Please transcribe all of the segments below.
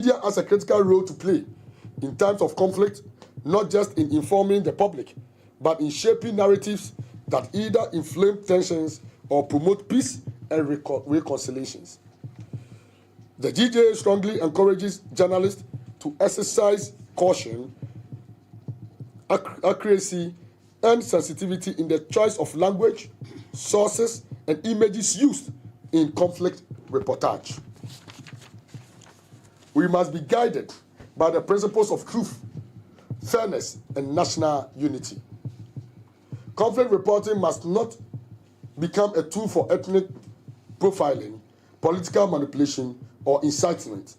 Media has a critical role to play in times of conflict, not just in informing the public, but in shaping narratives that either inflame tensions or promote peace and reconciliations. The GJA strongly encourages journalists to exercise caution, accuracy, and sensitivity in the choice of language, sources, and images used in conflict reportage. We must be guided by the principles of truth, fairness, and national unity. Conflict reporting must not become a tool for ethnic profiling, political manipulation, or incitement.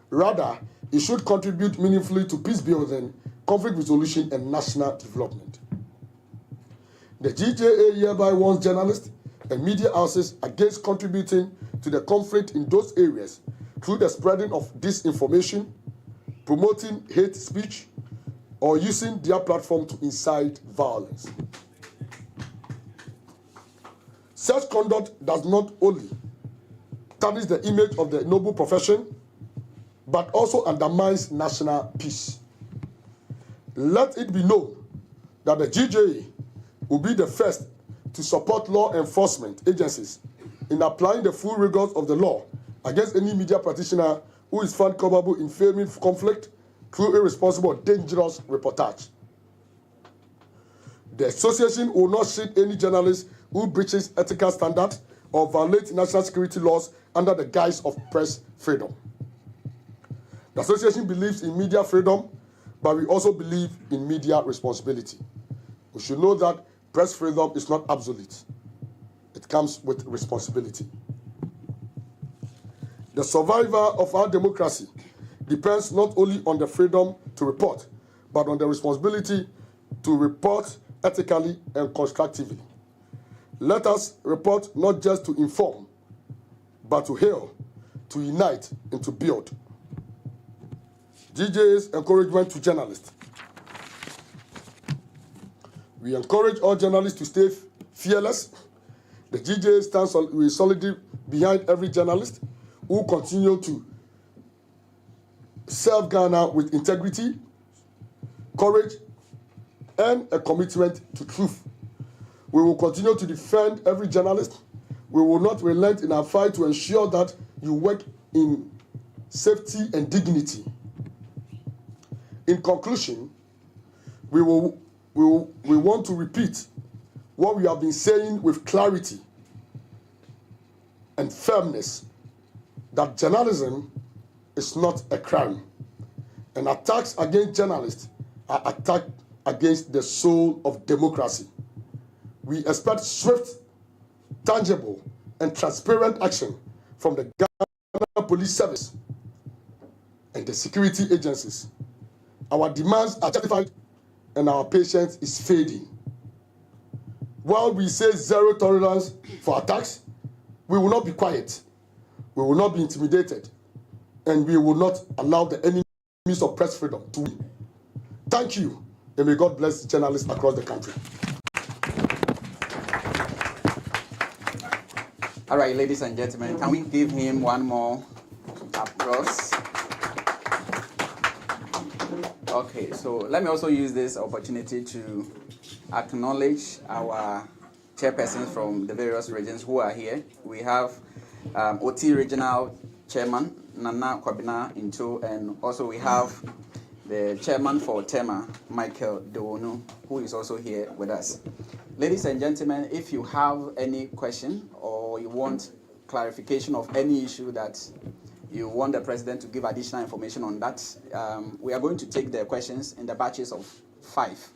Rather, it should contribute meaningfully to peace building, conflict resolution, and national development. The GJA hereby warns journalists and media houses against contributing to the conflict in those areas through the spreading of disinformation, promoting hate speech, or using their platform to incite violence. Such conduct does not only tarnish the image of the noble profession, but also undermines national peace. Let it be known that the GJA will be the first to support law enforcement agencies in applying the full rigors of the law against any media practitioner who is found culpable in framing conflict through irresponsible or dangerous reportage. The association will not shield any journalist who breaches ethical standards or violates national security laws under the guise of press freedom. The association believes in media freedom, but we also believe in media responsibility. We should know that press freedom is not absolute. It comes with responsibility. The survival of our democracy depends not only on the freedom to report, but on the responsibility to report ethically and constructively. Let us report not just to inform, but to heal, to unite, and to build. GJA's encouragement to journalists. We encourage all journalists to stay fearless. The GJA stands solidly behind every journalist who continue to serve Ghana with integrity, courage, and a commitment to truth. We will continue to defend every journalist. We will not relent in our fight to ensure that you work in safety and dignity. In conclusion, we want to repeat what we have been saying with clarity and firmness, that journalism is not a crime, and attacks against journalists are attacks against the soul of democracy. We expect swift, tangible, and transparent action from the Ghana Police Service and the security agencies. Our demands are justified and our patience is fading. While we say zero tolerance for attacks, we will not be quiet, we will not be intimidated, and we will not allow the enemies of press freedom to win. Thank you, and may God bless journalists across the country. All right, ladies and gentlemen, can we give him one more applause? Okay, so let me also use this opportunity to acknowledge our chairpersons from the various regions who are here. We have OT Regional Chairman, Nana Kwabina Into, and also we have the Chairman for Tema, Michael Dewonu, who is also here with us. Ladies and gentlemen, if you have any question or you want clarification of any issue that you want the president to give additional information on that, we are going to take the questions in the batches of 5.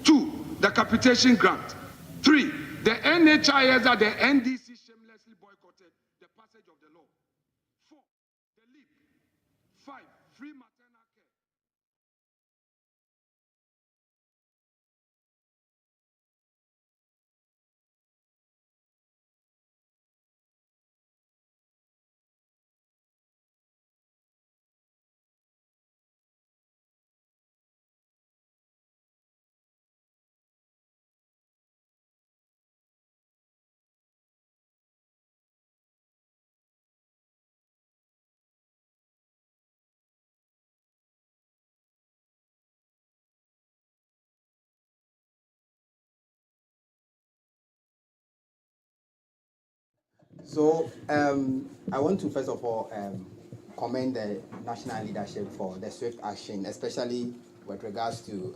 2, the capitation grant. 3, the NHIS that the NDC shamelessly boycotted the passage of the law. 4, the leap. 5, free maternal care. So I want to first of all commend the national leadership for the swift action, especially with regards to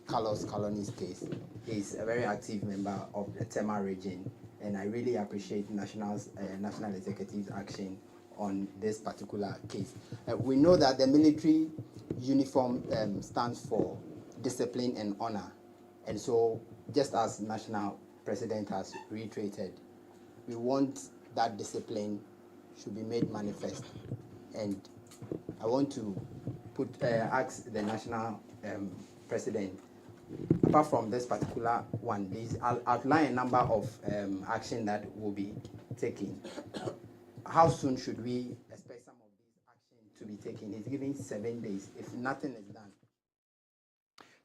Carlos Colony's case. He's a very active member of the Tema region, and I really appreciate national executive's action on this particular case. We know that the military uniform stands for discipline and honor, and so just as national president has reiterated, we want that discipline should be made manifest. And I want to ask the national president, apart from this particular one, please outline a number of action that will be taken. How soon should we expect some of these actions to be taken? He's giving 7 days if nothing is done.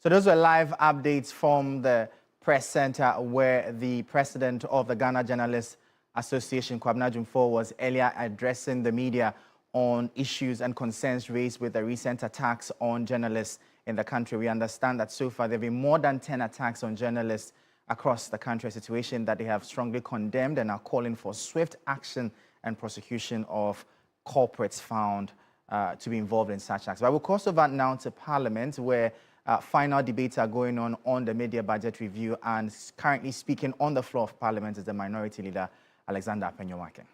So those were live updates from the press center where the president of the Ghana Journalists Association, Kwabena Jumfo, was earlier addressing the media on issues and concerns raised with the recent attacks on journalists in the country. We understand that so far there have been more than 10 attacks on journalists across the country, a situation that they have strongly condemned and are calling for swift action and prosecution of culprits found to be involved in such acts. But we'll cross over now to Parliament, where final debates are going on the media budget review, and currently speaking on the floor of Parliament is the Minority Leader, Alexander Penyomake.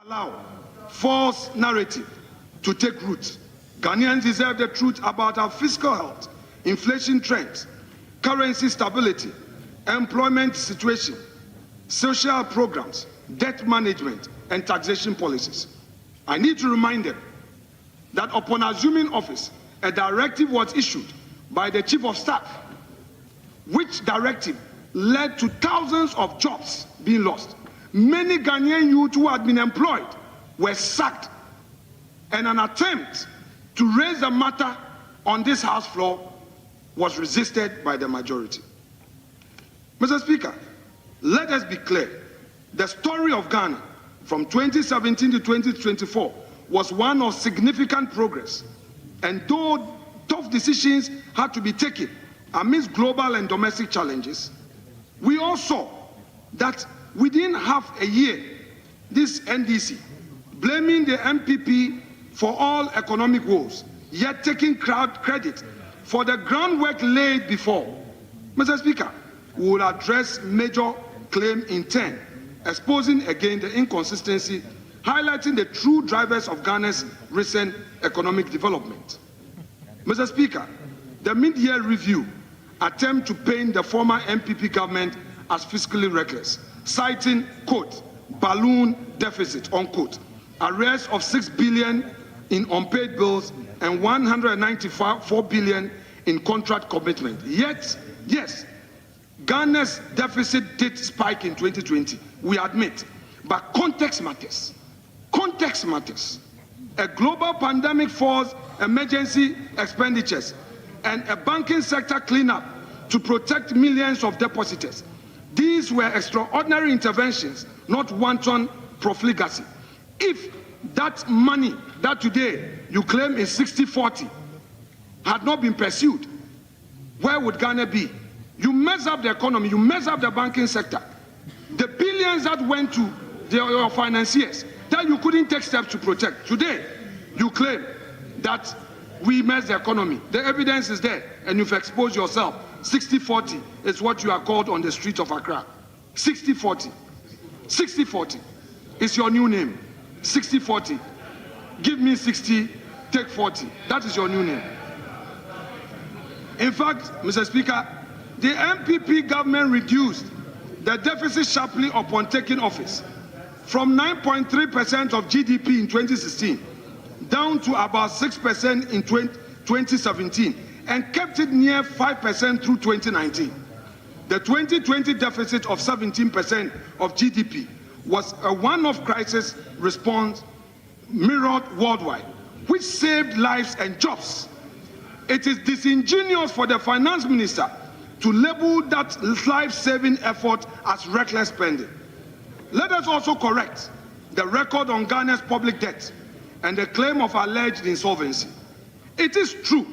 Allow false narrative to take root. Ghanaians deserve the truth about our fiscal health, inflation trends, currency stability, employment situation, social programs, debt management, and taxation policies. I need to remind them that upon assuming office, a directive was issued by the Chief of Staff, which directive led to thousands of jobs being lost. Many Ghanaian youth who had been employed were sacked, and an attempt to raise the matter on this House floor was resisted by the majority. Mr. Speaker, let us be clear. The story of Ghana from 2017 to 2024 was one of significant progress, and though tough decisions had to be taken amidst global and domestic challenges, we all saw that within half a year, this NDC, blaming the MPP for all economic woes, yet taking credit for the groundwork laid before. Mr. Speaker, we will address major claim in 10, exposing again the inconsistency, highlighting the true drivers of Ghana's recent economic development. Mr. Speaker, the mid-year review attempt to paint the former MPP government as fiscally reckless, citing, quote, balloon deficit, unquote, arrears of 6 billion in unpaid bills and 194 billion in contract commitment. Yet, yes, Ghana's deficit did spike in 2020, we admit, but context matters. Context matters. A global pandemic forced emergency expenditures and a banking sector cleanup to protect millions of depositors. These were extraordinary interventions, not wanton profligacy. If that money that today you claim is 60-40 had not been pursued, where would Ghana be? You mess up the economy, you mess up the banking sector. The billions that went to your financiers that you couldn't take steps to protect. Today, you claim that we messed the economy. The evidence is there, and you've exposed yourself. 60-40 is what you are called on the street of Accra. 60-40. 60-40 is your new name. 60-40. Give me 60, take 40. That is your new name. In fact, Mr. Speaker, the MPP government reduced the deficit sharply upon taking office from 9.3% of GDP in 2016 down to about 6% in 2017 and kept it near 5% through 2019. The 2020 deficit of 17% of GDP was a one-off crisis response mirrored worldwide, which saved lives and jobs. It is disingenuous for the finance minister to label that life-saving effort as reckless spending. Let us also correct the record on Ghana's public debt and the claim of alleged insolvency. It is true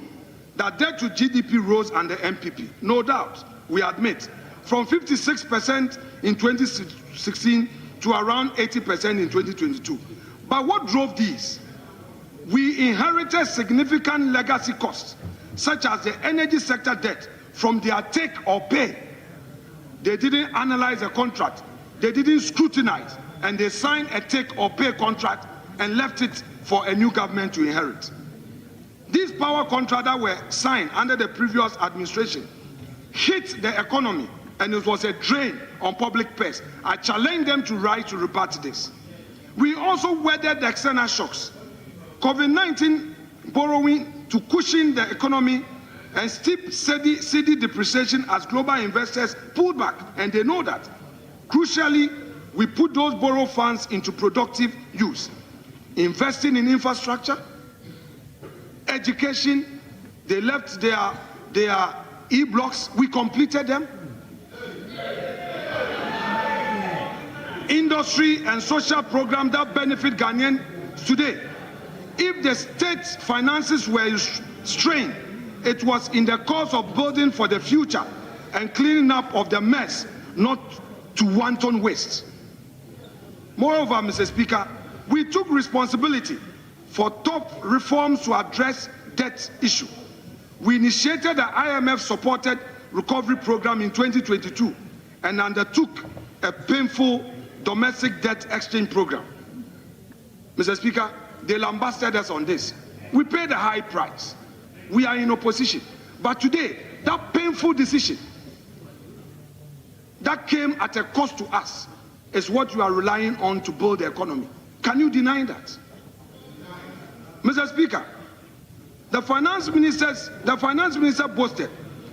that debt to GDP rose under MPP, no doubt, we admit, from 56% in 2016 to around 80% in 2022. But what drove these? We inherited significant legacy costs, such as the energy sector debt from their take or pay. They didn't analyze a contract, they didn't scrutinize, and they signed a take or pay contract and left it for a new government to inherit. These power contracts that were signed under the previous administration hit the economy, and it was a drain on public purse. I challenge them to rise to rebut this. We also weathered the external shocks. COVID-19 borrowing to cushion the economy and steep Cedi depreciation as global investors pulled back, and they know that. Crucially, we put those borrowed funds into productive use, investing in infrastructure, education. They left their e-blocks, we completed them. Industry and social programs that benefit Ghanaians today. If the state's finances were strained, it was in the course of building for the future and cleaning up of the mess, not to wanton waste. Moreover, Mr. Speaker, we took responsibility for top reforms to address debt issue. We initiated the IMF-supported recovery program in 2022 and undertook a painful domestic debt exchange program. Mr. Speaker, they lambasted us on this. We paid a high price. We are in opposition. But today, that painful decision that came at a cost to us is what you are relying on to build the economy. Can you deny that? Mr. Speaker, the finance minister boasted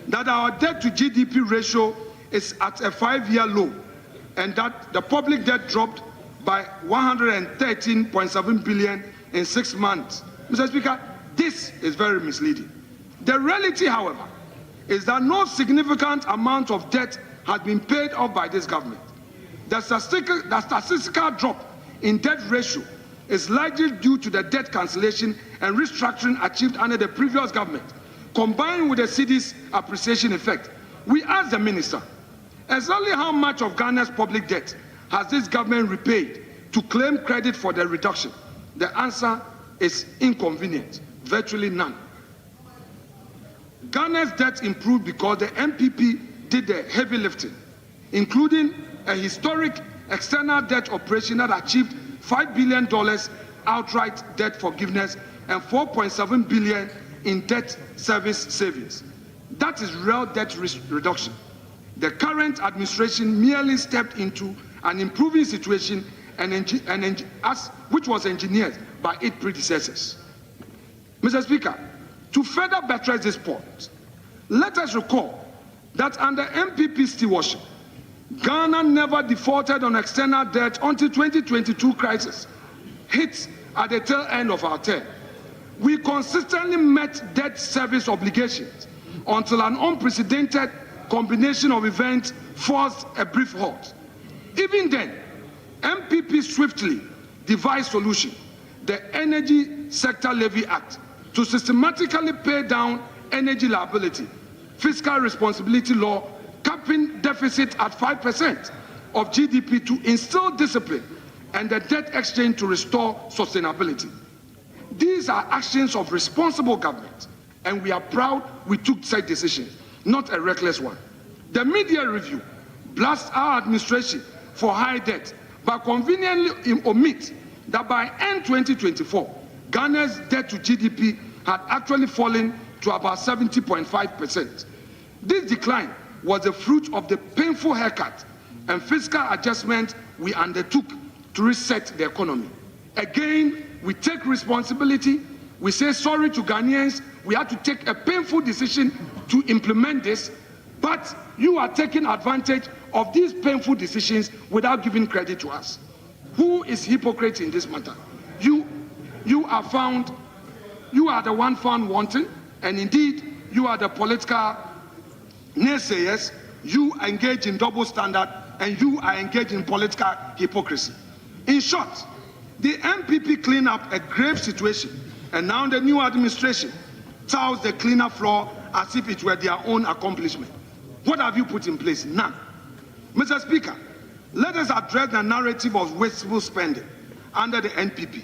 that our debt to GDP ratio is at a 5-year low and that the public debt dropped by 113.7 billion in 6 months. Mr. Speaker, this is very misleading. The reality, however, is that no significant amount of debt has been paid off by this government. The statistical drop in debt ratio is largely due to the debt cancellation and restructuring achieved under the previous government, combined with the Cedi's appreciation effect. We asked the minister, exactly how much of Ghana's public debt has this government repaid to claim credit for the reduction? The answer is inconvenient, virtually none. Ghana's debt improved because the MPP did the heavy lifting, including a historic external debt operation that achieved $5 billion outright debt forgiveness and 4.7 billion in debt service savings. That is real debt reduction. The current administration merely stepped into an improving situation which was engineered by its predecessors. Mr. Speaker, to further buttress this point, let us recall that under MPP stewardship, Ghana never defaulted on external debt until 2022 crisis hit at the tail end of our term. We consistently met debt service obligations until an unprecedented combination of events forced a brief halt. Even then, MPP swiftly devised solution, the Energy Sector Levy Act, to systematically pay down energy liability, fiscal responsibility law, capping deficit at 5% of GDP to instill discipline, and the debt exchange to restore sustainability. These are actions of responsible government, and we are proud we took such decisions, not a reckless one. The media review blasts our administration for high debt, but conveniently omit that by end 2024, Ghana's debt to GDP had actually fallen to about 70.5%. This decline was the fruit of the painful haircut and fiscal adjustment we undertook to reset the economy. Again, we take responsibility. We say sorry to Ghanaians. We had to take a painful decision to implement this, but you are taking advantage of these painful decisions without giving credit to us. Who is hypocrite in this matter? You are the one found wanting, and indeed, you are the political naysayers. You engage in double standard, and you are engaged in political hypocrisy. In short, the MPP cleaned up a grave situation, and now the new administration touts the cleaner floor as if it were their own accomplishment. What have you put in place? None. Mr. Speaker, Let us address the narrative of wasteful spending under the NPP.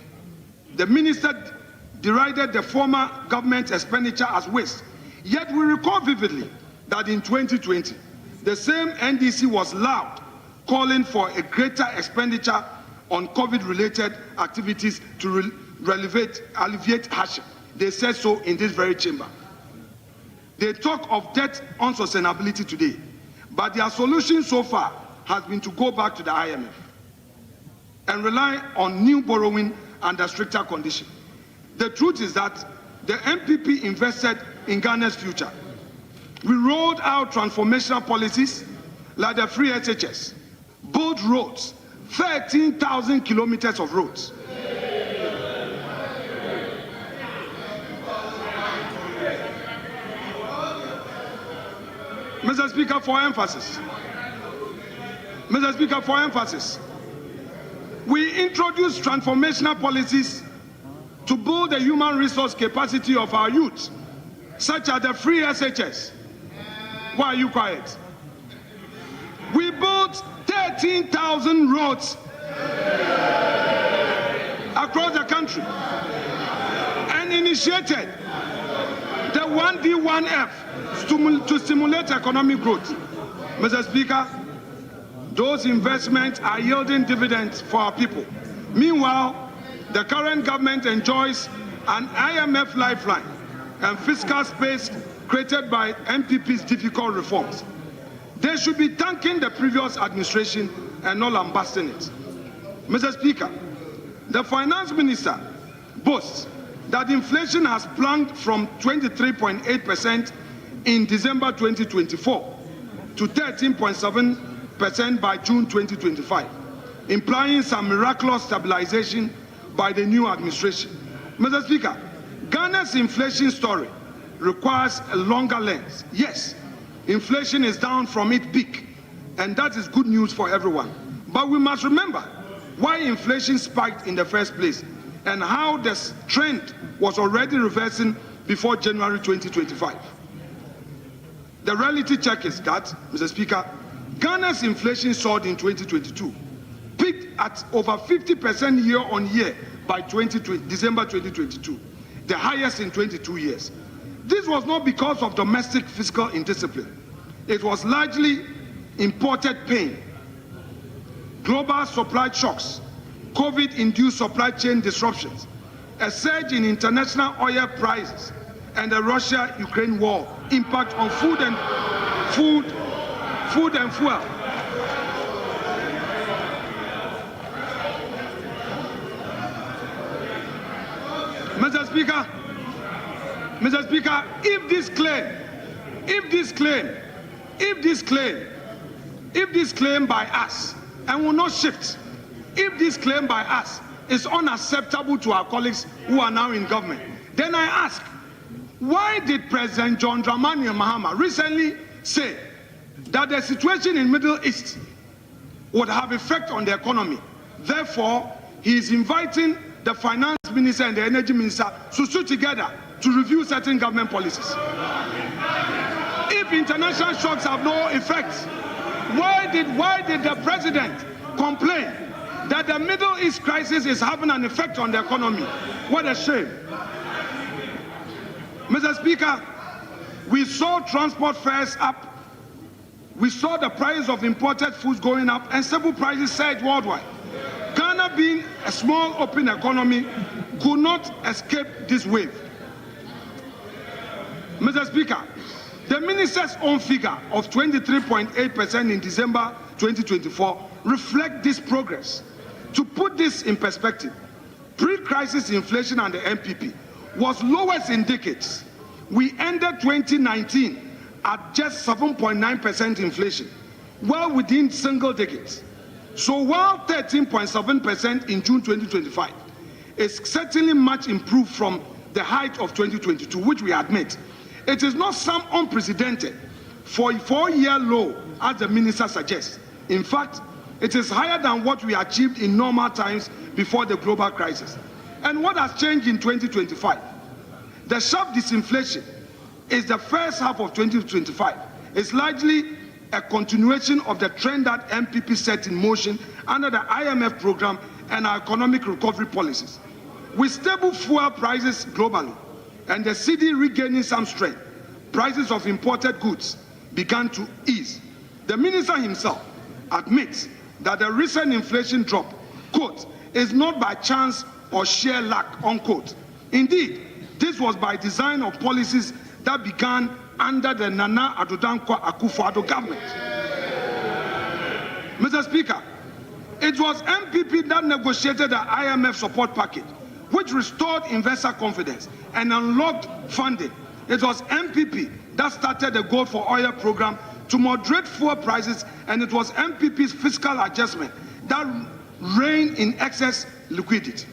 The minister derided the former government's expenditure as waste. Yet we recall vividly that in 2020, the same NDC was loud, calling for a greater expenditure on COVID-related activities to alleviate hardship. They said so in this very chamber. They talk of debt unsustainability today, but their solution so far has been to go back to the IMF and rely on new borrowing under stricter conditions. The truth is that the MPP invested in Ghana's future. We rolled out transformational policies like the free SHS, built roads, 13,000 kilometers of roads. Mr. Speaker, for emphasis. Mr. Speaker, for emphasis. We introduced transformational policies to build the human resource capacity of our youth, such as the free SHS. Why are you quiet? We built 13,000 roads across the country and initiated the 1D1F to stimulate economic growth. Mr. Speaker, those investments are yielding dividends for our people. Meanwhile, the current government enjoys an IMF lifeline and fiscal space created by MPP's difficult reforms. They should be thanking the previous administration and not lambasting it. Mr. Speaker, the finance minister boasts that inflation has plunged from 23.8% in December 2024 to 13.7% by June 2025, implying some miraculous stabilization by the new administration. Mr. Speaker, Ghana's inflation story requires a longer lens. Yes, inflation is down from its peak, and that is good news for everyone. But we must remember why inflation spiked in the first place and how this trend was already reversing before January 2025. The reality check is that, Mr. Speaker, Ghana's inflation soared in 2022, peaked at over 50% year on year by December 2022, the highest in 22 years. This was not because of domestic fiscal indiscipline. It was largely imported pain, global supply shocks, COVID-induced supply chain disruptions, a surge in international oil prices, and the Russia-Ukraine war impact on food and fuel. Mr. Speaker, if this claim by us, and will not shift, if this claim by us is unacceptable to our colleagues who are now in government, then I ask, why did President John Dramani Mahama recently say that the situation in Middle East would have effect on the economy? Therefore, he is inviting the finance minister and the energy minister to sit together to review certain government policies. If international shocks have no effect, why did the president complain that the Middle East crisis is having an effect on the economy? What a shame. Mr. Speaker, we saw transport fares up, we saw the price of imported foods going up, and several prices surged worldwide. Ghana, being a small open economy, could not escape this wave. Mr. Speaker, the minister's own figure of 23.8% in December 2024 reflect this progress. To put this in perspective, pre-crisis inflation under MPP was lowest in decades. We ended 2019 at just 7.9% inflation, well within single digits. So while 13.7% in June 2025 is certainly much improved from the height of 2022, which we admit, it is not some unprecedented for a 4-year low, as the minister suggests. In fact, it is higher than what we achieved in normal times before the global crisis. And what has changed in 2025? The sharp disinflation is the first half of 2025. It's largely a continuation of the trend that MPP set in motion under the IMF program and our economic recovery policies. With stable fuel prices globally and the cedi regaining some strength, prices of imported goods began to ease. The minister himself admits that the recent inflation drop, quote, is not by chance or sheer luck, unquote. Indeed, this was by design of policies that began under the Nana Addo Dankwa Akufo-Addo government. Mr. Speaker, it was MPP that negotiated the IMF support package, which restored investor confidence and unlocked funding. It was MPP that started the Gold for Oil program to moderate fuel prices, and it was MPP's fiscal adjustment that reined in excess liquidity.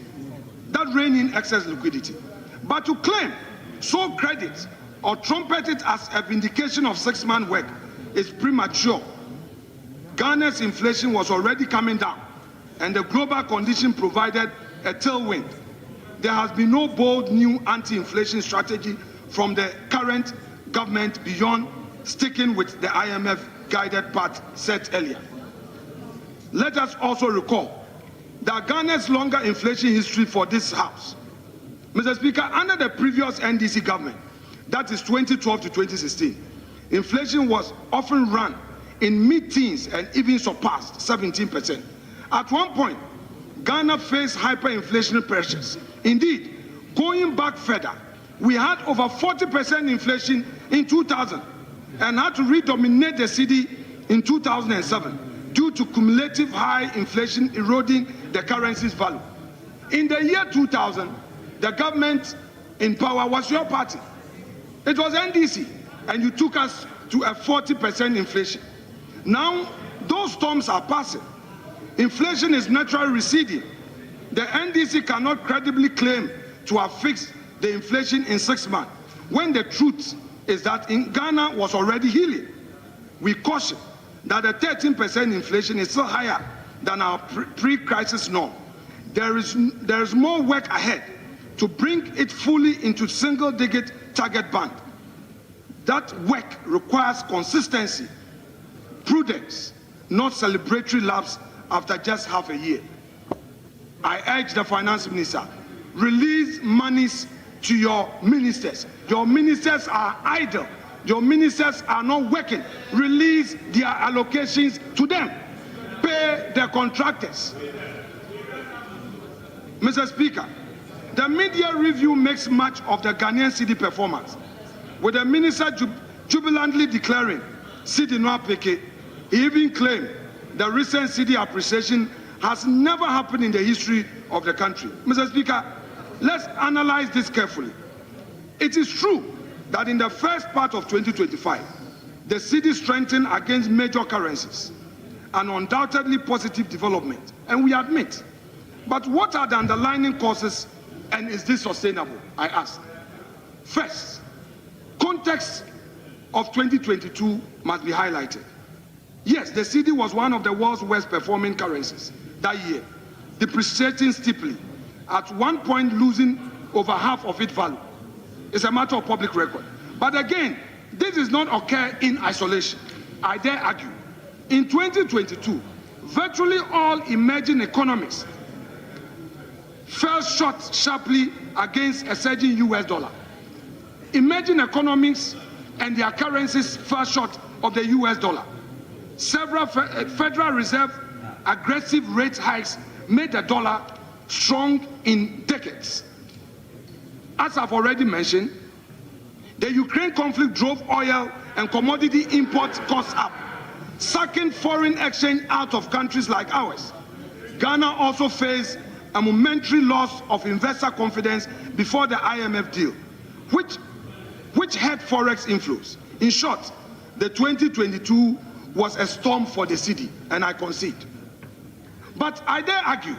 But to claim, so credit or trumpet it as a vindication of six-man work is premature. Ghana's inflation was already coming down, and the global condition provided a tailwind. There has been no bold new anti-inflation strategy from the current government beyond sticking with the IMF-guided path set earlier. Let us also recall that Ghana's longer inflation history for this House. Mr. Speaker, under the previous NDC government, that is 2012 to 2016, inflation was often run in mid-teens and even surpassed 17%. At one point, Ghana faced hyperinflationary pressures. Indeed, going back further, we had over 40% inflation in 2000 and had to redominate the cedi in 2007 due to cumulative high inflation eroding the currency's value. In the year 2000, the government in power was your party. It was NDC, and you took us to a 40% inflation. Now, those storms are passing. Inflation is naturally receding. The NDC cannot credibly claim to have fixed the inflation in 6 months, when the truth is that in Ghana was already healing. We caution that the 13% inflation is still higher than our pre-crisis norm. There is more work ahead to bring it fully into single-digit target band. That work requires consistency, prudence, not celebratory laps after just half a year. I urge the finance minister, release monies to your ministers. Your ministers are idle. Your ministers are not working. Release their allocations to them. Pay their contractors. Mr. Speaker, the media review makes much of the Ghanaian cedi performance, with the minister jubilantly declaring cedi no apeke. He even claimed the recent cedi appreciation has never happened in the history of the country. Mr. Speaker, let's analyze this carefully. It is true that in the first part of 2025, the cedi strengthened against major currencies, an undoubtedly positive development, and we admit. But what are the underlying causes, and is this sustainable, I ask? First, context of 2022 must be highlighted. Yes, the cedi was one of the world's worst performing currencies that year, depreciating steeply, at one point losing over half of its value. It's a matter of public record. But again, this does not occur in isolation. I dare argue. In 2022, virtually all emerging economies fell short sharply against a surging US dollar. Emerging economies and their currencies fell short of the US dollar. Several Federal Reserve aggressive rate hikes made the dollar strong in decades. As I've already mentioned, the Ukraine conflict drove oil and commodity import costs up, sucking foreign exchange out of countries like ours. Ghana also faced a momentary loss of investor confidence before the IMF deal, which hurt forex inflows. In short, the 2022 was a storm for the cedi, and I concede. But I dare argue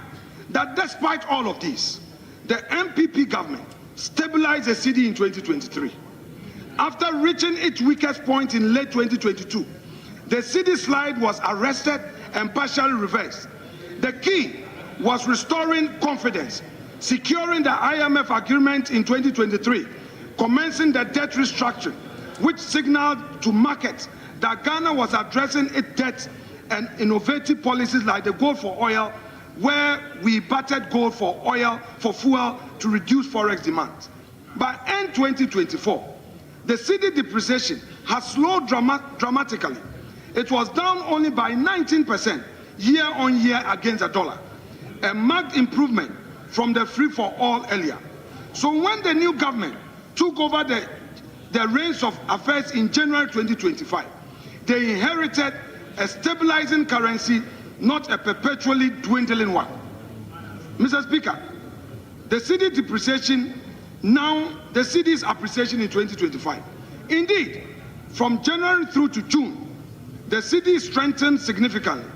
that despite all of this, the MPP government stabilized the cedi in 2023. After reaching its weakest point in late 2022, the cedi slide was arrested and partially reversed. The key was restoring confidence, securing the IMF agreement in 2023, commencing the debt restructuring, which signaled to markets that Ghana was addressing its debt and innovative policies like the gold for oil, where we battered gold for oil for fuel to reduce forex demand. By end 2024, the cedi depreciation has slowed dramatically. It was down only by 19% year on year against the dollar, a marked improvement from the free for all earlier. So when the new government took over the reins of affairs in January 2025, they inherited a stabilizing currency, not a perpetually dwindling one. Mr. Speaker, the cedi depreciation, now the cedi's appreciation in 2025. Indeed, from January through to June, the cedi strengthened significantly,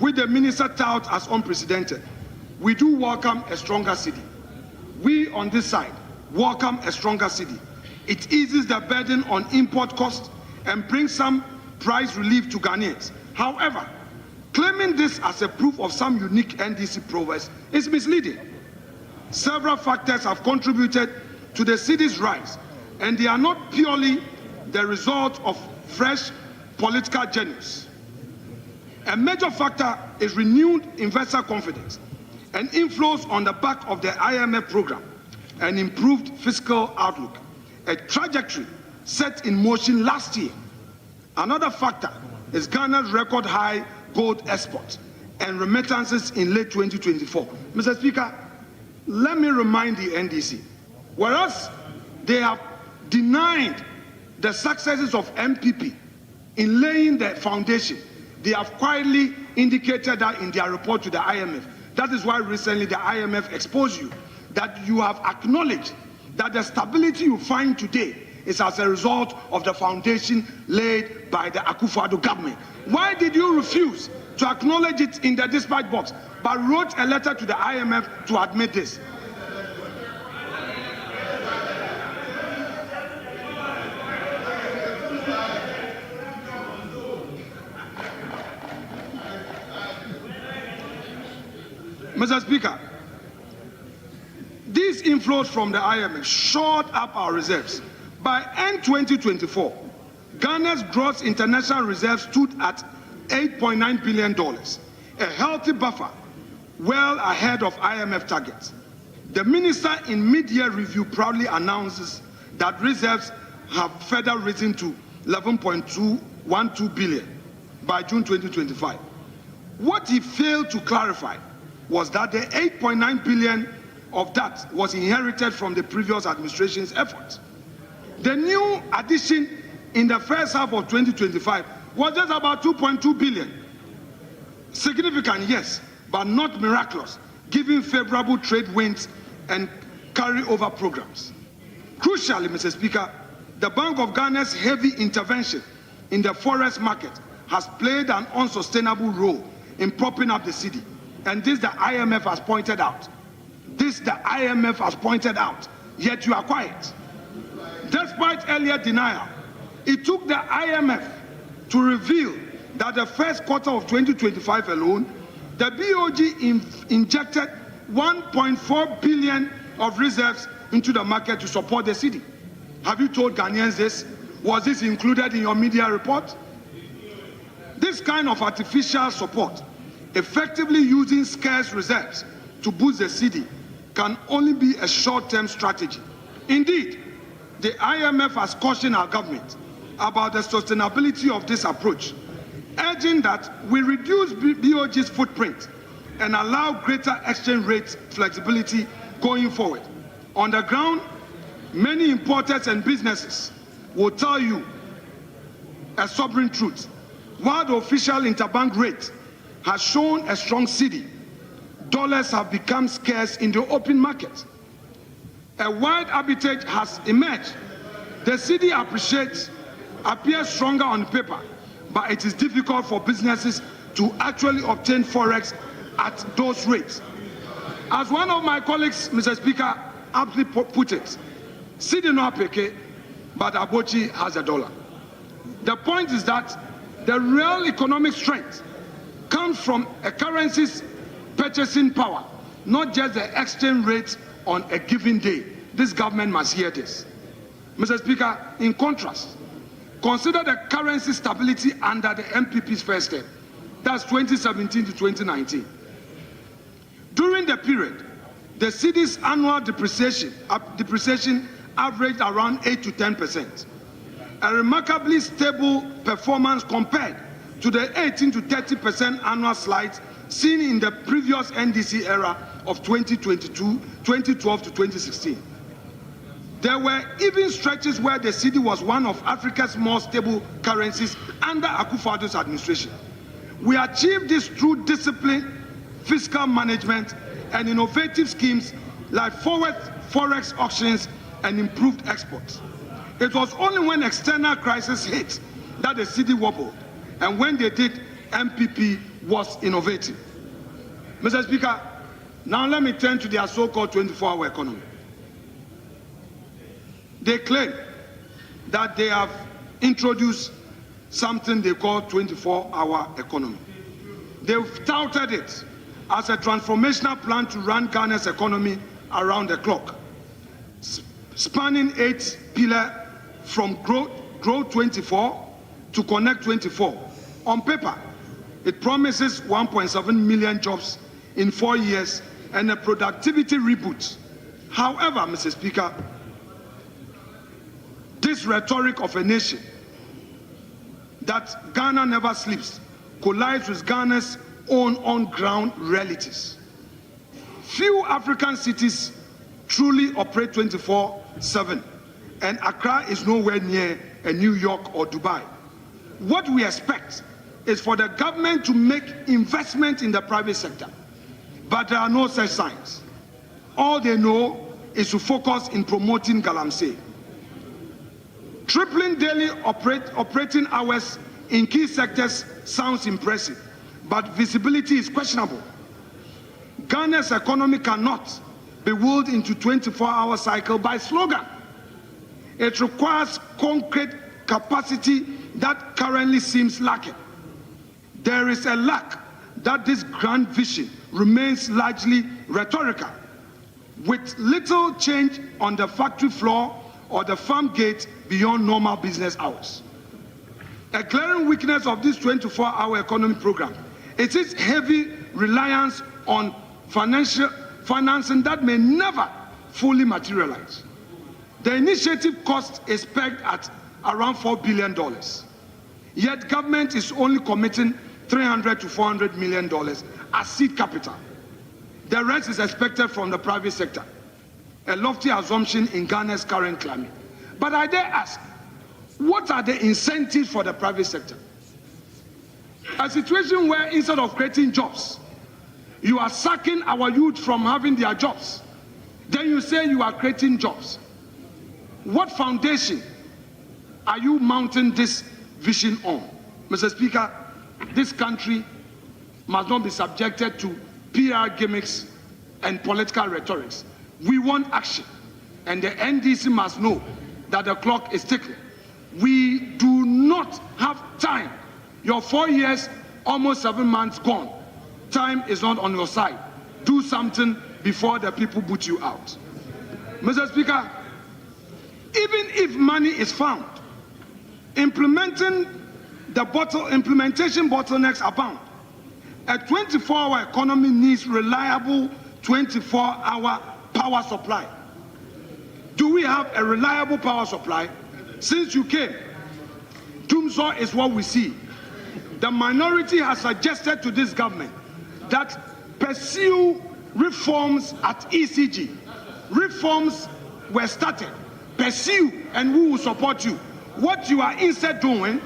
with the minister tout as unprecedented. We do welcome a stronger cedi. We on this side welcome a stronger cedi. It eases the burden on import costs and brings some price relief to Ghanaians. However, claiming this as a proof of some unique NDC progress is misleading. Several factors have contributed to the cedi's rise, and they are not purely the result of fresh political genius. A major factor is renewed investor confidence and inflows on the back of the IMF program and improved fiscal outlook, a trajectory set in motion last year. Another factor is Ghana's record high gold exports and remittances in late 2024. Mr. Speaker, let me remind the NDC, whereas they have denied the successes of MPP in laying the foundation, they have quietly indicated that in their report to the IMF. That is why recently the IMF exposed you, that you have acknowledged that the stability you find today is as a result of the foundation laid by the Akufo-Addo government. Why did you refuse to acknowledge it in the dispatch box, but wrote a letter to the IMF to admit this? Mr. Speaker, these inflows from the IMF shored up our reserves. By end 2024, Ghana's gross international reserves stood at $8.9 billion, a healthy buffer well ahead of IMF targets. The minister in mid-year review proudly announces that reserves have further risen to $11.212 billion by June 2025. What he failed to clarify was that the $8.9 billion of that was inherited from the previous administration's efforts. The new addition in the first half of 2025 was just about $2.2 billion. Significant, yes, but not miraculous, given favorable trade winds and carryover programs. Crucially, Mr. Speaker, the Bank of Ghana's heavy intervention in the forex market has played an unsustainable role in propping up the cedi. And this the IMF has pointed out. This the IMF has pointed out, yet you are quiet. Despite earlier denial, it took the IMF to reveal that the first quarter of 2025 alone, the BOG injected $1.4 billion of reserves into the market to support the cedi. Have you told Ghanaians this? Was this included in your media report? This kind of artificial support, effectively using scarce reserves to boost the cedi, can only be a short-term strategy. Indeed, the IMF has cautioned our government about the sustainability of this approach, urging that we reduce BOG's footprint and allow greater exchange rate flexibility going forward. On the ground, many importers and businesses will tell you a sobering truth. While the official interbank rate has shown a strong cedi, dollars have become scarce in the open market. A wide arbitrage has emerged. The cedi appears stronger on paper, but it is difficult for businesses to actually obtain forex at those rates. As one of my colleagues, Mr. Speaker, aptly put it, cedi no apeke, but Abochi has a dollar. The point is that the real economic strength comes from a currency's purchasing power, not just the exchange rate on a given day. This government must hear this. Mr. Speaker, in contrast, Consider the currency stability under the MPP's first term. That's 2017 to 2019. During the period, the Cedi's annual depreciation averaged around 8 to 10%. A remarkably stable performance compared to the 18 to 30% annual slides seen in the previous NDC era of 2012 to 2016. There were even stretches where the Cedi was one of Africa's more stable currencies under Akufo-Addo's administration. We achieved this through disciplined fiscal management and innovative schemes like forward forex auctions and improved exports. It was only when external crisis hit that the Cedi wobbled, and when they did, MPP was innovative. Mr. Speaker, now let me turn to their so-called 24-hour economy. They claim that they have introduced something they call 24-hour economy. They've touted it as a transformational plan to run Ghana's economy around the clock, spanning 8 pillars from Grow 24 to Connect 24. On paper, it promises 1.7 million jobs in 4 years and a productivity reboot. However, Mr. Speaker, this rhetoric of a nation that Ghana never sleeps collides with Ghana's own on-ground realities. Few African cities truly operate 24/7, and Accra is nowhere near a New York or Dubai. What we expect is for the government to make investment in the private sector, but there are no such signs. All they know is to focus in promoting Galamsey. Tripling daily operating hours in key sectors sounds impressive, but visibility is questionable. Ghana's economy cannot be willed into 24-hour cycle by slogan. It requires concrete capacity that currently seems lacking. There is a lack that this grand vision remains largely rhetorical, with little change on the factory floor or the farm gate beyond normal business hours. A glaring weakness of this 24-hour economy program is its heavy reliance on financing that may never fully materialize. The initiative cost is pegged at around $4 billion, yet government is only committing $300 to $400 million as seed capital. The rest is expected from the private sector, a lofty assumption in Ghana's current climate. But I dare ask, what are the incentives for the private sector? A situation where instead of creating jobs, you are sucking our youth from having their jobs. Then you say you are creating jobs. What foundation are you mounting this vision on? Mr. Speaker, this country must not be subjected to PR gimmicks and political rhetorics. We want action, and the NDC must know that the clock is ticking. We do not have time. Your 4 years, almost 7 months gone. Time is not on your side. Do something before the people boot you out. Mr. Speaker, even if money is found, implementation bottlenecks abound. A 24-hour economy needs reliable 24-hour power supply. Do we have a reliable power supply? Since you came, doomsday is what we see. The minority has suggested to this government that pursue reforms at ECG. Reforms were started. Pursue, and we will support you. What you are instead doing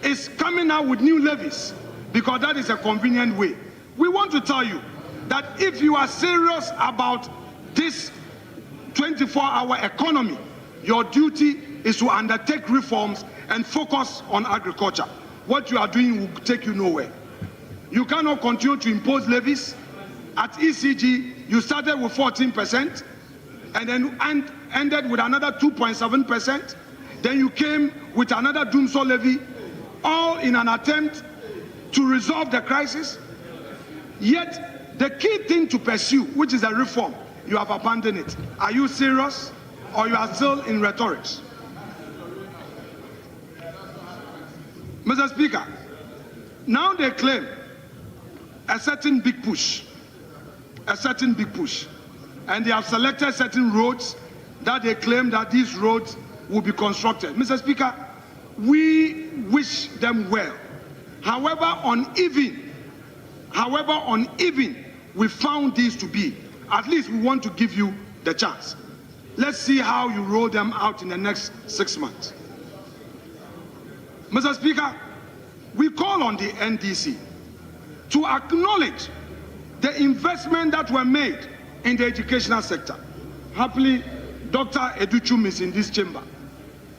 is coming out with new levies, because that is a convenient way. We want to tell you that if you are serious about this 24-hour economy, your duty is to undertake reforms and focus on agriculture. What you are doing will take you nowhere. You cannot continue to impose levies. At ECG, you started with 14% and then ended with another 2.7%. Then you came with another doomsday levy, all in an attempt to resolve the crisis. Yet, the key thing to pursue, which is a reform, you have abandoned it. Are you serious, or you are still in rhetorics? Mr. Speaker, now they claim a certain big push, and they have selected certain roads that they claim that these roads will be constructed. Mr. Speaker, we wish them well. However uneven we found these to be, at least we want to give you the chance. Let's see how you roll them out in the next 6 months. Mr. Speaker, we call on the NDC to acknowledge the investment that were made in the educational sector. Happily, Dr. Educhum is in this chamber.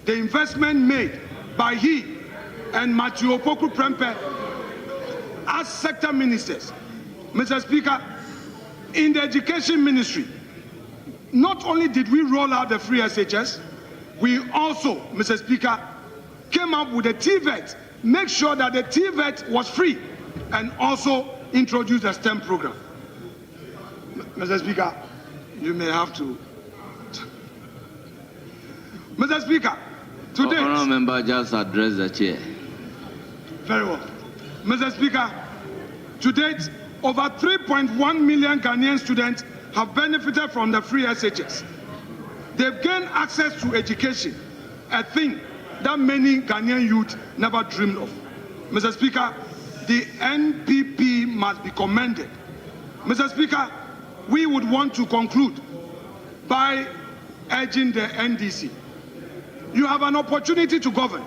The investment made by he and Matthew Boku Prempe as sector ministers. Mr. Speaker, in the education ministry, not only did we roll out the free SHS, we also, Mr. Speaker, came up with a TVET, make sure that the TVET was free, and also introduced a STEM program. Mr. Speaker, you may have to. Mr. Speaker, today. Honourable member just address the chair. Very well. Mr. Speaker, to date, over 3.1 million Ghanaian students have benefited from the free SHS. They've gained access to education, a thing that many Ghanaian youth never dreamed of. Mr. Speaker, the NPP must be commended. Mr. Speaker, we would want to conclude by urging the NDC. You have an opportunity to govern.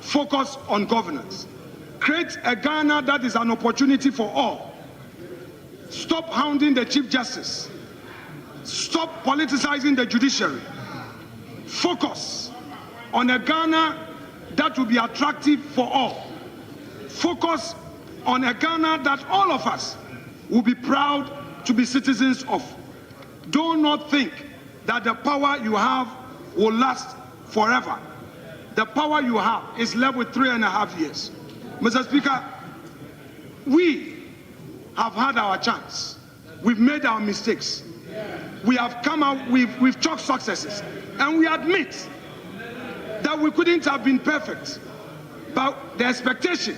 Focus on governance. Create a Ghana that is an opportunity for all. Stop hounding the Chief Justice. Stop politicizing the judiciary. Focus on a Ghana that will be attractive for all. Focus on a Ghana that all of us will be proud to be citizens of. Do not think that the power you have will last forever. The power you have is left with 3.5 years. Mr. Speaker, we have had our chance. We've made our mistakes. We have come out, we've chalked successes. And we admit that we couldn't have been perfect. But the expectation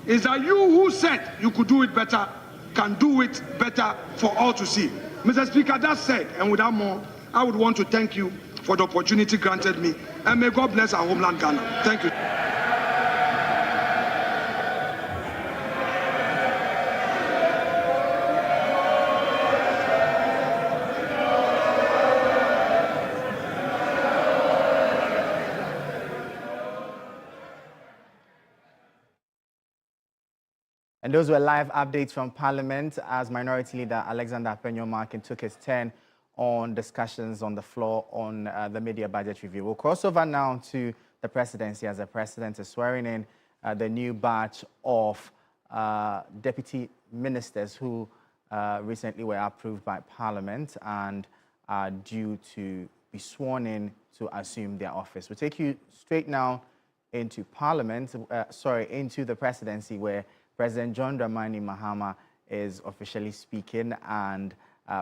is that you who said you could do it better, can do it better for all to see. Mr. Speaker, that said, and without more, I would want to thank you for the opportunity granted me. And may God bless our homeland, Ghana. Thank you. And those were live updates from Parliament as Minority Leader Alexander Apenyo-Markin took his turn on discussions on the floor on the media budget review. We'll cross over now to the presidency as the president is swearing in the new batch of deputy ministers who recently were approved by Parliament and are due to be sworn in to assume their office. We'll take you straight now into Parliament, into the presidency where President John Dramani Mahama is officially speaking and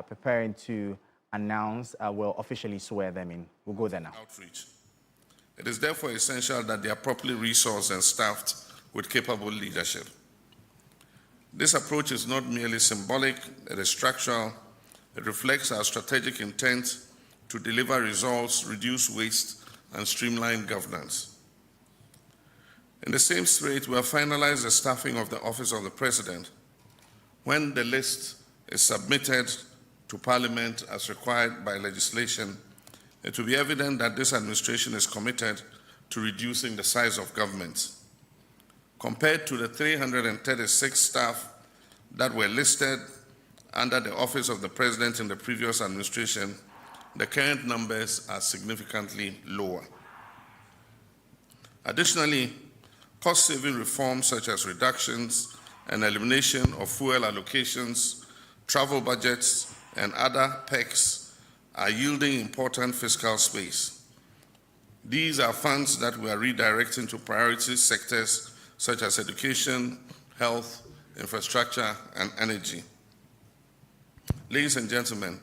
preparing to announce, will officially swear them in. We'll go there now. Outreach. It is therefore essential that they are properly resourced and staffed with capable leadership. This approach is not merely symbolic, it is structural. It reflects our strategic intent to deliver results, reduce waste, and streamline governance. In the same spirit, we have finalized the staffing of the Office of the President. When the list is submitted to Parliament as required by legislation, it will be evident that this administration is committed to reducing the size of government. Compared to the 336 staff that were listed under the Office of the President in the previous administration, the current numbers are significantly lower. Additionally, cost-saving reforms such as reductions and elimination of fuel allocations, travel budgets, and other perks are yielding important fiscal space. These are funds that we are redirecting to priority sectors such as education, health, infrastructure, and energy. Ladies and gentlemen,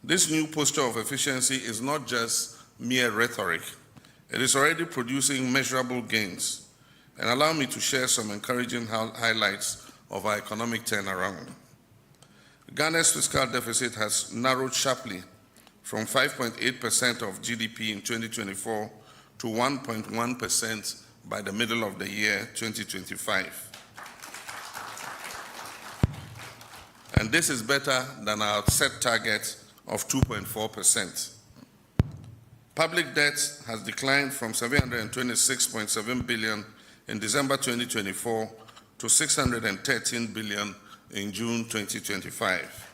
this new posture of efficiency is not just mere rhetoric. It is already producing measurable gains. and allow me to share some encouraging highlights of our economic turnaround. Ghana's fiscal deficit has narrowed sharply from 5.8% of GDP in 2024 to 1.1% by the middle of the year 2025. And this is better than our set target of 2.4%. Public debt has declined from 726.7 billion in December 2024 to 613 billion in June 2025.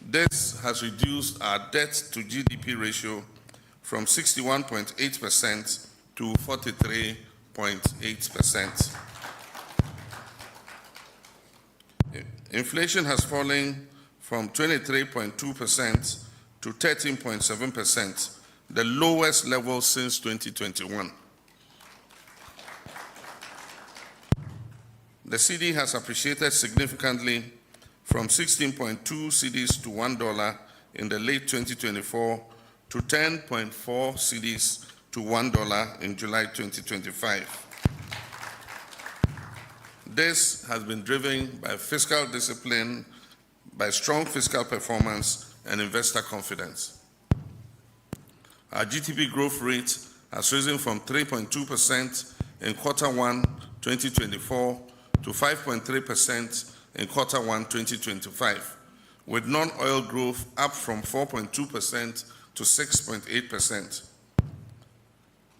This has reduced our debt to GDP ratio from 61.8% to 43.8%. Inflation has fallen from 23.2% to 13.7%, the lowest level since 2021. The Cedi has appreciated significantly from 16.2 cedis to $1 in the late 2024 to 10.4 cedis to $1 in July 2025. This has been driven by fiscal discipline, by strong fiscal performance, and investor confidence. Our GDP growth rate has risen from 3.2% in Q1 2024 to 5.3% in Q1 2025, with non-oil growth up from 4.2% to 6.8%.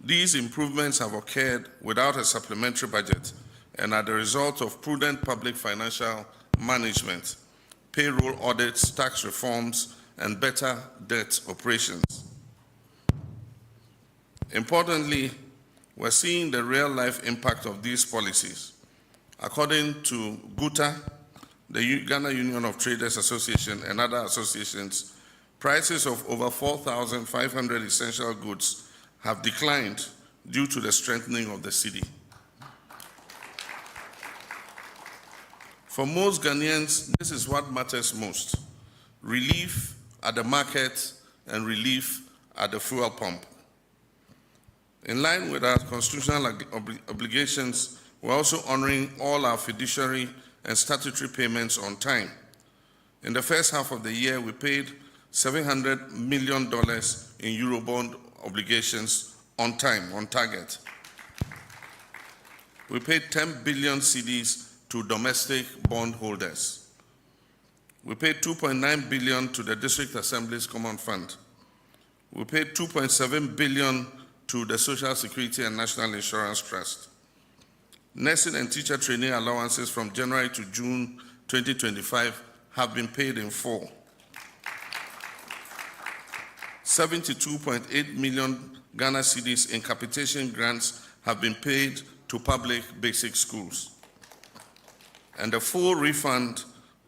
These improvements have occurred without a supplementary budget and are the result of prudent public financial management, payroll audits, tax reforms, and better debt operations. Importantly, we're seeing the real-life impact of these policies. According to GUTA, the Ghana Union of Traders Association, and other associations, prices of over 4,500 essential goods have declined due to the strengthening of the Cedi. For most Ghanaians, this is what matters most: relief at the market and relief at the fuel pump. In line with our constitutional obligations, we're also honoring all our fiduciary and statutory payments on time. In the first half of the year, we paid $700 million in Eurobond obligations on time, on target. We paid 10 billion cedis to domestic bondholders. We paid 2.9 billion to the District Assembly's Common Fund. We paid 2.7 billion to the Social Security and National Insurance Trust. Nursing and teacher training allowances from January to June 2025 have been paid in full. 72.8 million Ghana cedis in capitation grants have been paid to public basic schools. And a full refund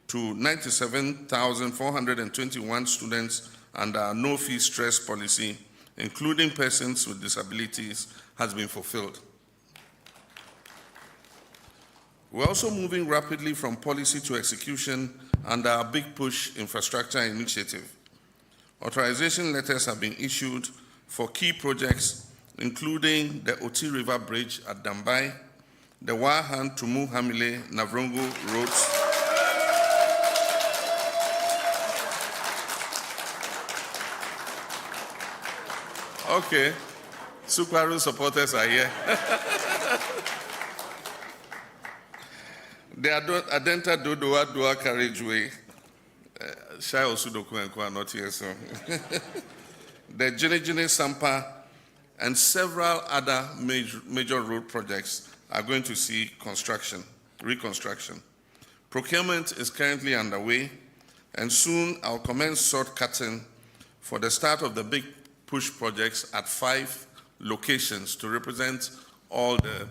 to 97,421 students under our no-fee stress policy, including persons with disabilities, has been fulfilled. We're also moving rapidly from policy to execution under our Big Push infrastructure initiative. Authorization letters have been issued for key projects, including the Oti River Bridge at Dambai, the Wahan to Muhamile Navrongo roads, okay, Sukwaru supporters are here. The Adenta Dodoa Dua Carriageway, Shai Osudoku and Kwa not here, so. The Jinejine Sampa and several other major road projects are going to see reconstruction. Procurement is currently underway, and soon I'll commence sod cutting for the start of the Big Push projects at 5 locations to represent all the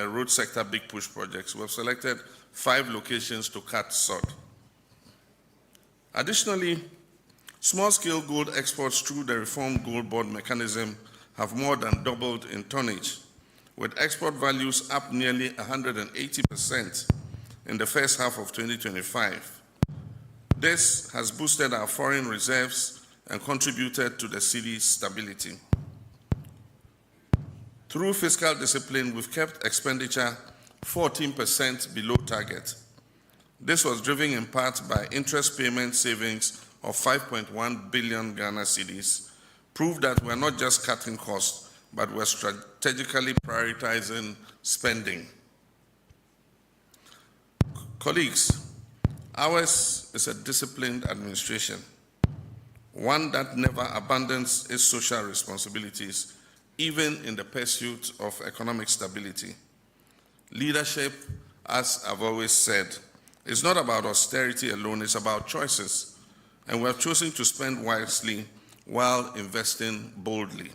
road sector Big Push projects. We've selected 5 locations to cut sod. Additionally, small-scale gold exports through the reformed gold board mechanism have more than doubled in tonnage, with export values up nearly 180% in the first half of 2025. This has boosted our foreign reserves and contributed to the city's stability. Through fiscal discipline, we've kept expenditure 14% below target. This was driven in part by interest payment savings of 5.1 billion Ghana cedis, proved that we're not just cutting costs, but we're strategically prioritizing spending. Colleagues, ours is a disciplined administration, one that never abandons its social responsibilities, even in the pursuit of economic stability. Leadership, as I've always said, is not about austerity alone, it's about choices. And we have chosen to spend wisely while investing boldly.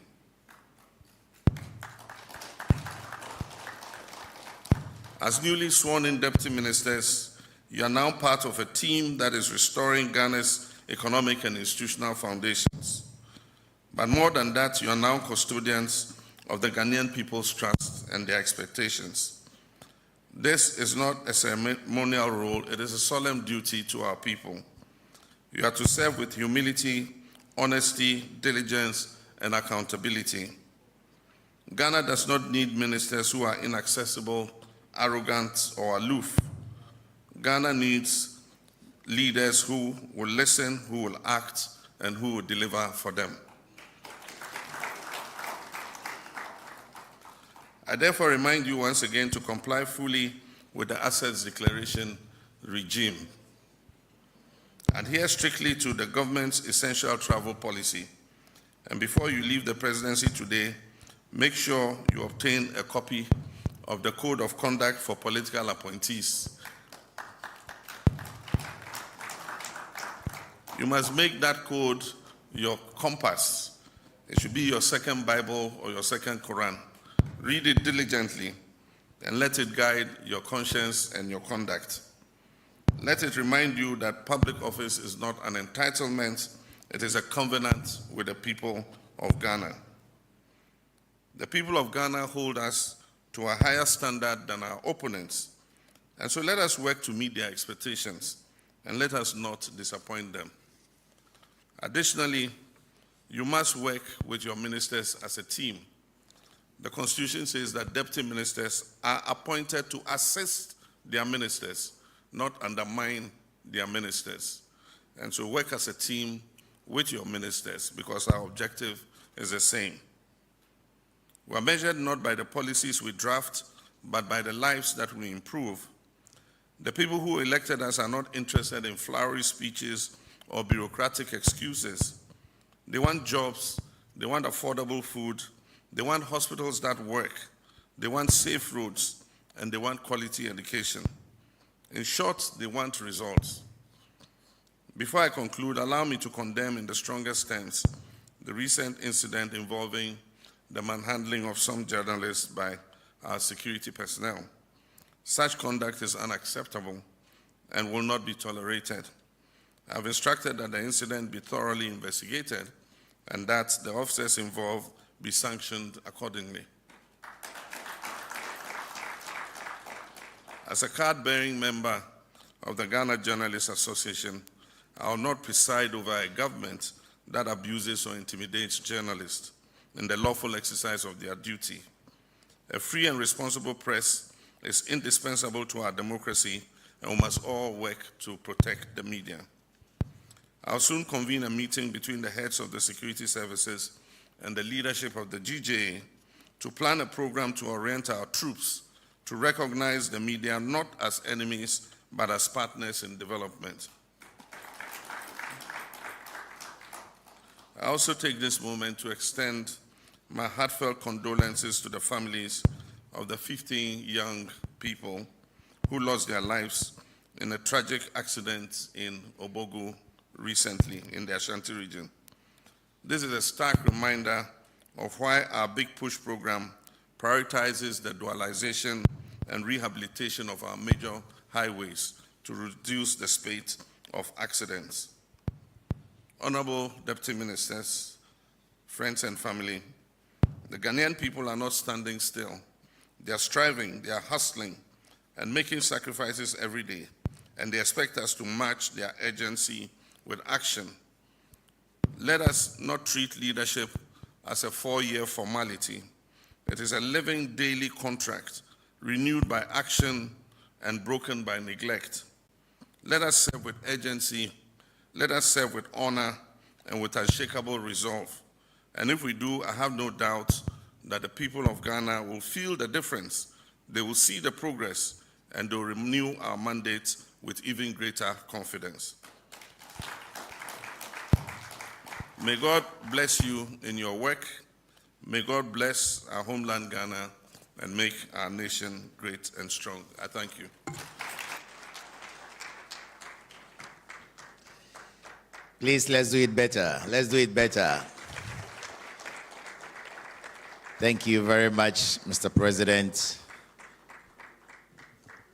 As newly sworn-in deputy ministers, you are now part of a team that is restoring Ghana's economic and institutional foundations. But more than that, you are now custodians of the Ghanaian people's trust and their expectations. This is not a ceremonial role, it is a solemn duty to our people. You are to serve with humility, honesty, diligence, and accountability. Ghana does not need ministers who are inaccessible, arrogant, or aloof. Ghana needs leaders who will listen, who will act, and who will deliver for them. I therefore remind you once again to comply fully with the Assets Declaration regime. Adhere strictly to the government's essential travel policy. And before you leave the presidency today, make sure you obtain a copy of the Code of Conduct for Political Appointees. You must make that code your compass. It should be your second Bible or your second Quran. Read it diligently and let it guide your conscience and your conduct. Let it remind you that public office is not an entitlement, it is a covenant with the people of Ghana. The people of Ghana hold us to a higher standard than our opponents, and so let us work to meet their expectations and let us not disappoint them. Additionally, you must work with your ministers as a team. The Constitution says that deputy ministers are appointed to assist their ministers, not undermine their ministers. And so work as a team with your ministers because our objective is the same. We are measured not by the policies we draft, but by the lives that we improve. The people who elected us are not interested in flowery speeches or bureaucratic excuses. They want jobs, they want affordable food, they want hospitals that work, they want safe roads, and they want quality education. In short, they want results. Before I conclude, allow me to condemn in the strongest terms the recent incident involving the manhandling of some journalists by our security personnel. Such conduct is unacceptable and will not be tolerated. I have instructed that the incident be thoroughly investigated and that the officers involved be sanctioned accordingly. As a card-bearing member of the Ghana Journalists Association, I will not preside over a government that abuses or intimidates journalists in the lawful exercise of their duty. A free and responsible press is indispensable to our democracy, and we must all work to protect the media. I'll soon convene a meeting between the heads of the security services and the leadership of the GJA to plan a program to orient our troops to recognize the media not as enemies, but as partners in development. I also take this moment to extend my heartfelt condolences to the families of the 15 young people who lost their lives in a tragic accident in Boku recently in the Ashanti region. This is a stark reminder of why our Big Push program prioritizes the dualization and rehabilitation of our major highways to reduce the spate of accidents. Honorable Deputy Ministers, friends and family, the Ghanaian people are not standing still. They are striving, they are hustling, and making sacrifices every day, and they expect us to match their urgency with action. Let us not treat leadership as a 4-year formality. It is a living daily contract, renewed by action and broken by neglect. Let us serve with urgency, let us serve with honor and with unshakable resolve. And if we do, I have no doubt that the people of Ghana will feel the difference, they will see the progress, and they will renew our mandate with even greater confidence. May God bless you in your work. May God bless our homeland Ghana and make our nation great and strong. I thank you. Please, let's do it better. Let's do it better. Thank you very much, Mr. President,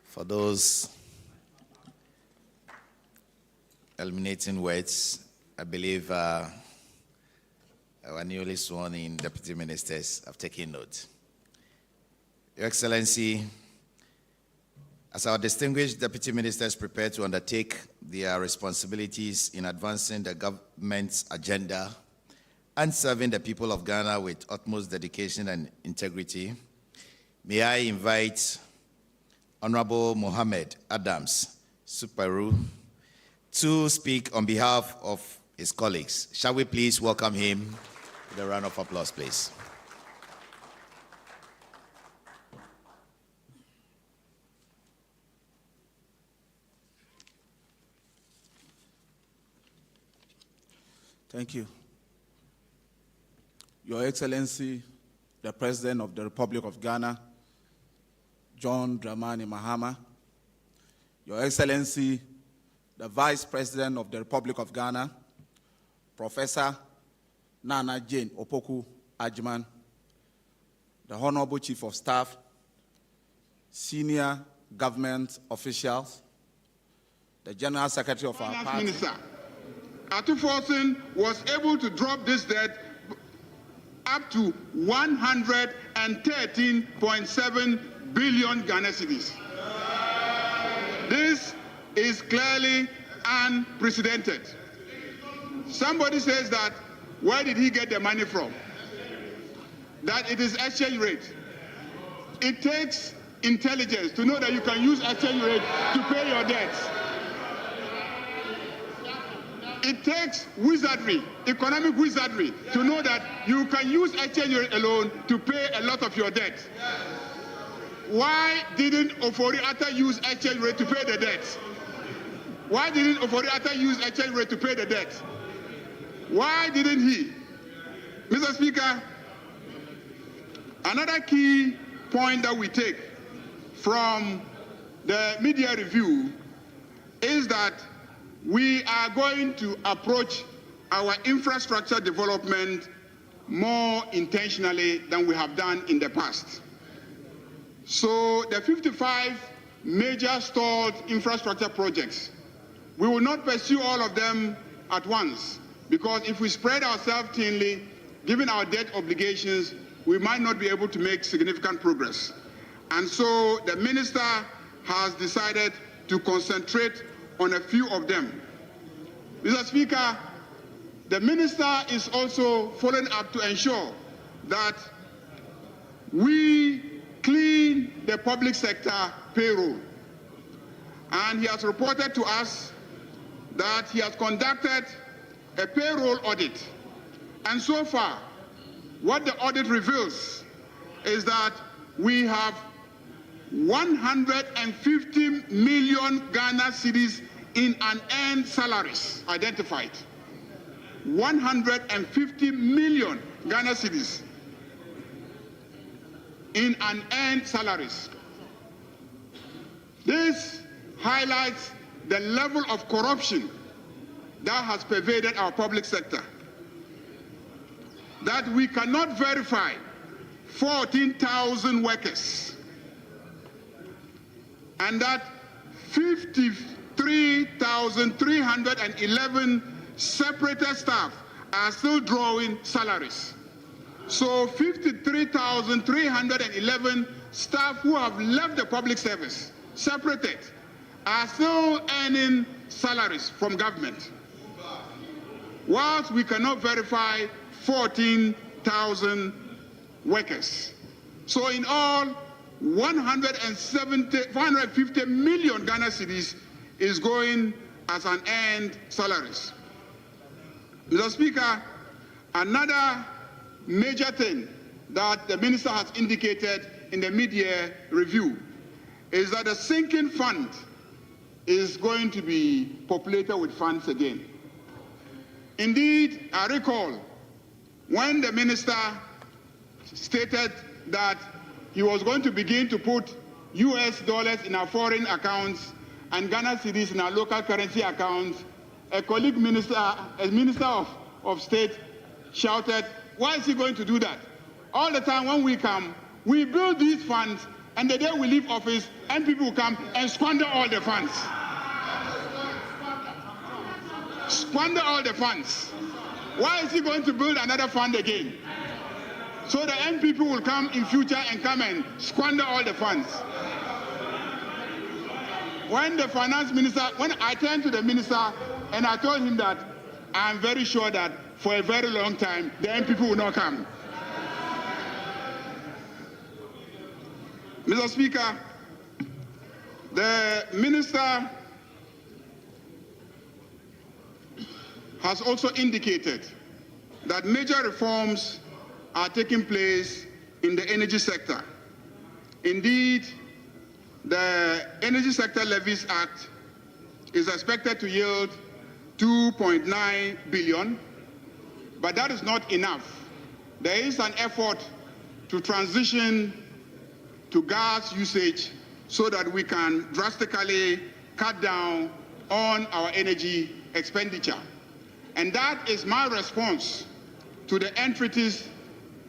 for those illuminating words. I believe our newly sworn-in deputy ministers have taken note. Your Excellency, as our distinguished deputy ministers prepare to undertake their responsibilities in advancing the government's agenda and serving the people of Ghana with utmost dedication and integrity, may I invite Honorable Mohammed Adams Superu to speak on behalf of his colleagues. Shall we please welcome him with a round of applause, please. Thank you. Your Excellency, the President of the Republic of Ghana, John Dramani Mahama, Your Excellency, the Vice President of the Republic of Ghana, Professor Nana Jane Opoku Ajman, the Honorable Chief of Staff, senior government officials, the General Secretary of our party. Minister Atuforsen was able to drop this debt up to 113.7 billion Ghana cedis. This is clearly unprecedented. Somebody says that, where did he get the money from? That it is exchange rate. It takes intelligence to know that you can use exchange rate to pay your debts. It takes wizardry, economic wizardry, to know that you can use exchange rate alone to pay a lot of your debt. Why didn't Ofori-Atta use exchange rate to pay the debt? Why didn't Ofori-Atta use exchange rate to pay the debt? Why didn't he? Mr. Speaker, another key point that we take from the media review is that we are going to approach our infrastructure development more intentionally than we have done in the past. So the 55 major stalled infrastructure projects, we will not pursue all of them at once, because if we spread ourselves thinly, given our debt obligations, we might not be able to make significant progress. And so the minister has decided to concentrate on a few of them. Mr. Speaker, the minister is also following up to ensure that we clean the public sector payroll. And he has reported to us that he has conducted a payroll audit. And so far, what the audit reveals is that we have 150 million Ghana cedis in unearned salaries identified. 150 million Ghana cedis in unearned salaries. This highlights the level of corruption that has pervaded our public sector. That we cannot verify 14,000 workers, and that 53,311 separated staff are still drawing salaries. So 53,311 staff who have left the public service, separated, are still earning salaries from government, whilst we cannot verify 14,000 workers. So in all, 450 million Ghana cedis is going as an earned salaries. Mr. Speaker, another major thing that the minister has indicated in the mid-year review is that the sinking fund is going to be populated with funds again. Indeed, I recall when the minister stated that he was going to begin to put US dollars in our foreign accounts and Ghana cedis in our local currency accounts, a colleague minister, a minister of state shouted, why is he going to do that? All the time when we come, we build these funds, and the day we leave office, and people will come and squander all the funds. Squander all the funds. Why is he going to build another fund again? So the MPP will come in future and come and squander all the funds. When the finance minister, when I turned to the minister and I told him that I'm very sure that for a very long time the MPP will not come. Mr. Speaker, the minister has also indicated that major reforms are taking place in the energy sector. Indeed, the Energy Sector Levies Act is expected to yield 2.9 billion, but that is not enough. There is an effort to transition to gas usage so that we can drastically cut down on our energy expenditure. And that is my response to the entreaties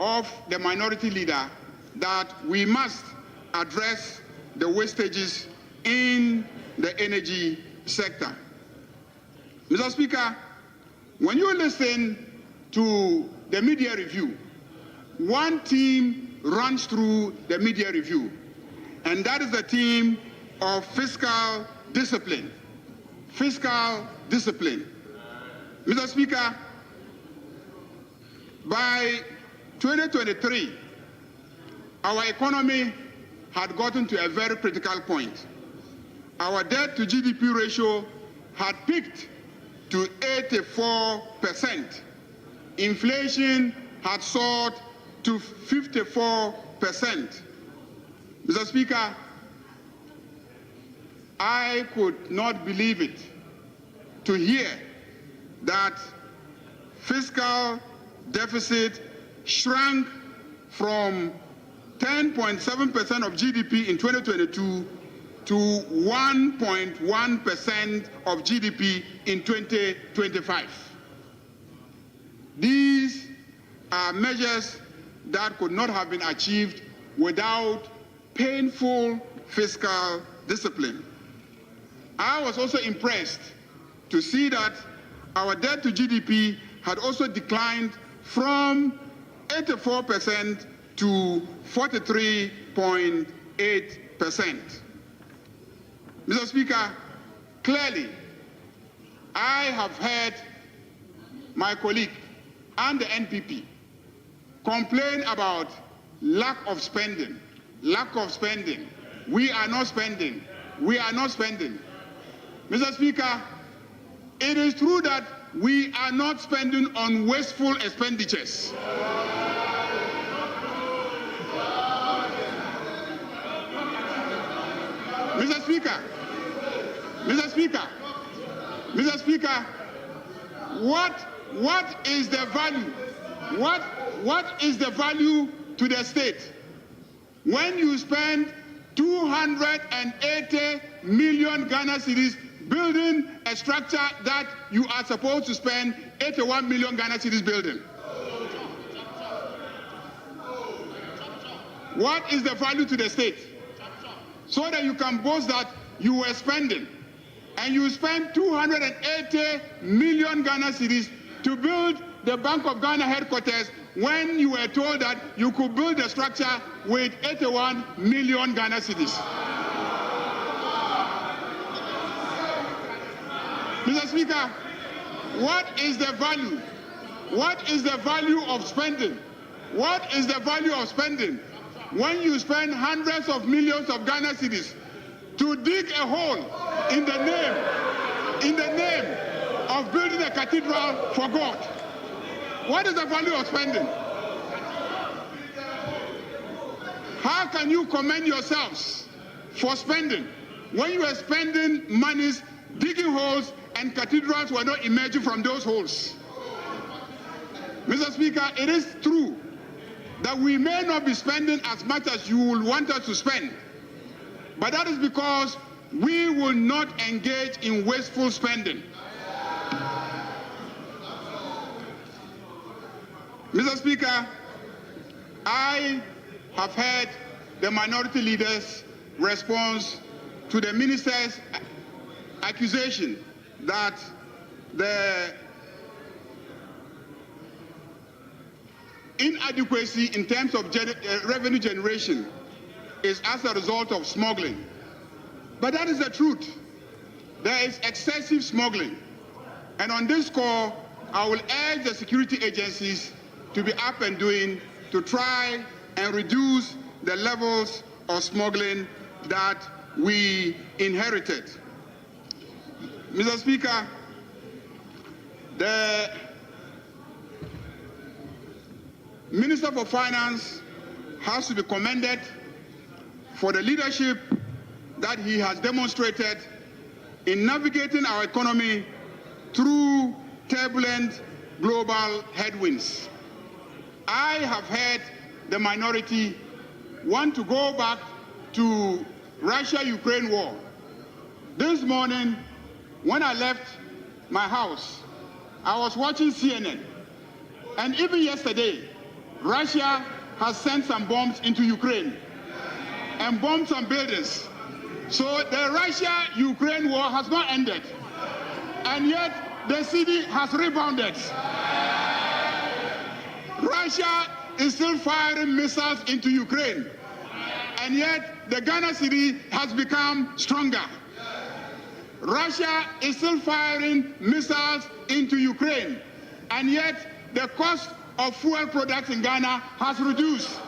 of the minority leader that we must address the wastages in the energy sector. Mr. Speaker, when you listen to the media review, one theme runs through the media review, and that is the theme of fiscal discipline. Fiscal discipline. Mr. Speaker, by 2023, our economy had gotten to a very critical point. Our debt to GDP ratio had peaked to 84%. Inflation had soared to 54%. Mr. Speaker, I could not believe it to hear that fiscal deficit shrank from 10.7% of GDP in 2022 to 1.1% of GDP in 2025. These are measures that could not have been achieved without painful fiscal discipline. I was also impressed to see that our debt to GDP had also declined from 84% to 43.8%. Mr. Speaker, clearly, I have heard my colleague and the NPP complain about lack of spending. Lack of spending. We are not spending. We are not spending. Mr. Speaker, it is true that we are not spending on wasteful expenditures. Mr. Speaker, Mr. Speaker, Mr. Speaker, what is the value? What is the value to the state when you spend 280 million Ghana cedis building a structure that you are supposed to spend 81 million Ghana cedis building? What is the value to the state? So that you can boast that you were spending, and you spent 280 million Ghana cedis to build the Bank of Ghana headquarters when you were told that you could build the structure with 81 million Ghana cedis. Mr. Speaker, what is the value? What is the value of spending? What is the value of spending when you spend hundreds of millions of Ghana cedis to dig a hole in the name of building a cathedral for God? What is the value of spending? How can you commend yourselves for spending when you are spending monies digging holes and cathedrals were not emerging from those holes? Mr. Speaker, it is true that we may not be spending as much as you will want us to spend, but that is because we will not engage in wasteful spending. Mr. Speaker, I have heard the minority leader's response to the minister's accusation that the inadequacy in terms of revenue generation is as a result of smuggling. But that is the truth. There is excessive smuggling. And on this score, I will urge the security agencies to be up and doing to try and reduce the levels of smuggling that we inherited. Mr. Speaker, the Minister for Finance has to be commended for the leadership that he has demonstrated in navigating our economy through turbulent global headwinds. I have heard the minority want to go back to Russia-Ukraine war. This morning, when I left my house, I was watching CNN, and even yesterday, Russia has sent some bombs into Ukraine and bombed some buildings. So the Russia-Ukraine war has not ended, and yet the Cedi has rebounded. Russia is still firing missiles into Ukraine, and yet the Ghana Cedi has become stronger. Russia is still firing missiles into Ukraine, and yet the cost of fuel products in Ghana has reduced.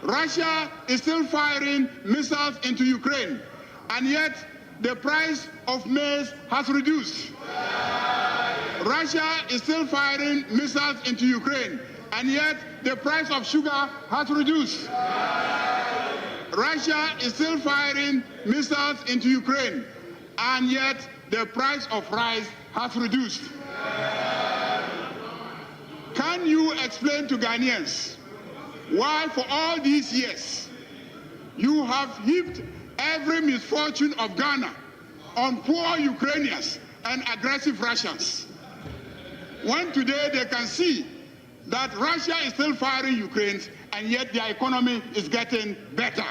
Russia is still firing missiles into Ukraine, and yet the price of maize has reduced. Russia is still firing missiles into Ukraine, and yet the price of sugar has reduced. Russia is still firing missiles into Ukraine, and yet the price of rice has reduced. Can you explain to Ghanaians why for all these years you have heaped every misfortune of Ghana on poor Ukrainians and aggressive Russians, when today they can see that Russia is still firing Ukraine and yet their economy is getting better?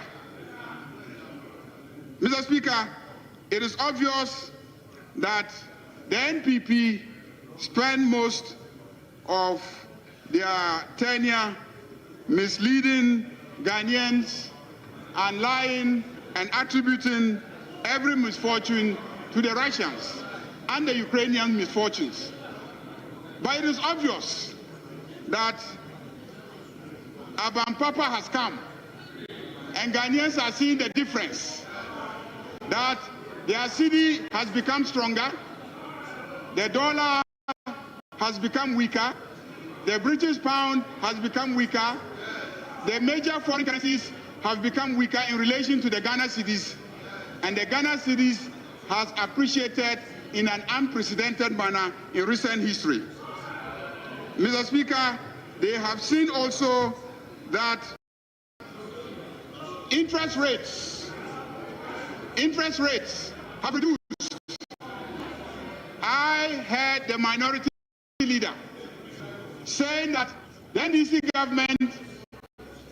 Mr. Speaker, it is obvious that the NPP spend most of their tenure misleading Ghanaians and lying and attributing every misfortune to the Russians and the Ukrainian misfortunes. But it is obvious that Abam Papa has come, and Ghanaians are seeing the difference, that their cedi has become stronger, the dollar has become weaker, the British pound has become weaker, the major foreign currencies have become weaker in relation to the Ghana cedis, and the Ghana cedis has appreciated in an unprecedented manner in recent history. Mr. Speaker, they have seen also that interest rates have reduced. I heard the minority leader saying that the NDC government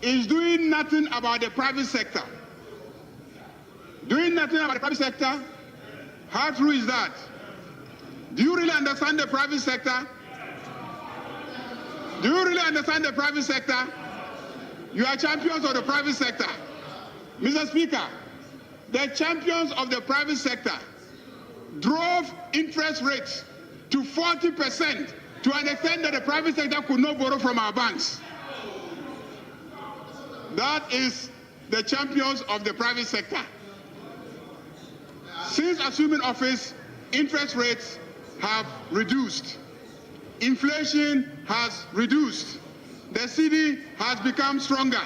is doing nothing about the private sector. Doing nothing about the private sector? How true is that? Do you really understand the private sector? Do you really understand the private sector? You are champions of the private sector. Mr. Speaker, the champions of the private sector drove interest rates to 40% to an extent that the private sector could not borrow from our banks. That is the champions of the private sector. Since assuming office, interest rates have reduced. Inflation has reduced. The cedi has become stronger.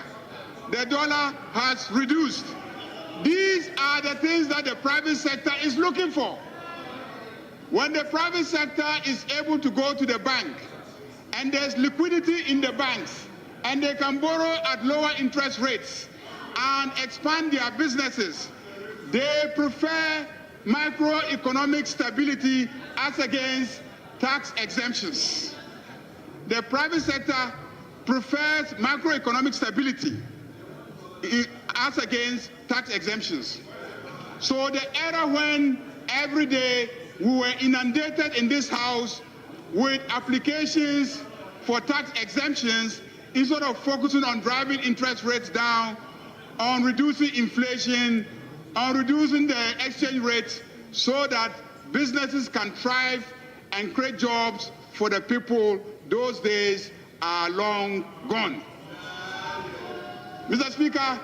The dollar has reduced. These are the things that the private sector is looking for. When the private sector is able to go to the bank and there's liquidity in the banks and they can borrow at lower interest rates and expand their businesses, they prefer macroeconomic stability as against tax exemptions. The private sector prefers macroeconomic stability as against tax exemptions. So the era when every day we were inundated in this house with applications for tax exemptions instead of focusing on driving interest rates down, on reducing inflation, on reducing the exchange rates so that businesses can thrive and create jobs for the people, those days are long gone. Mr. Speaker,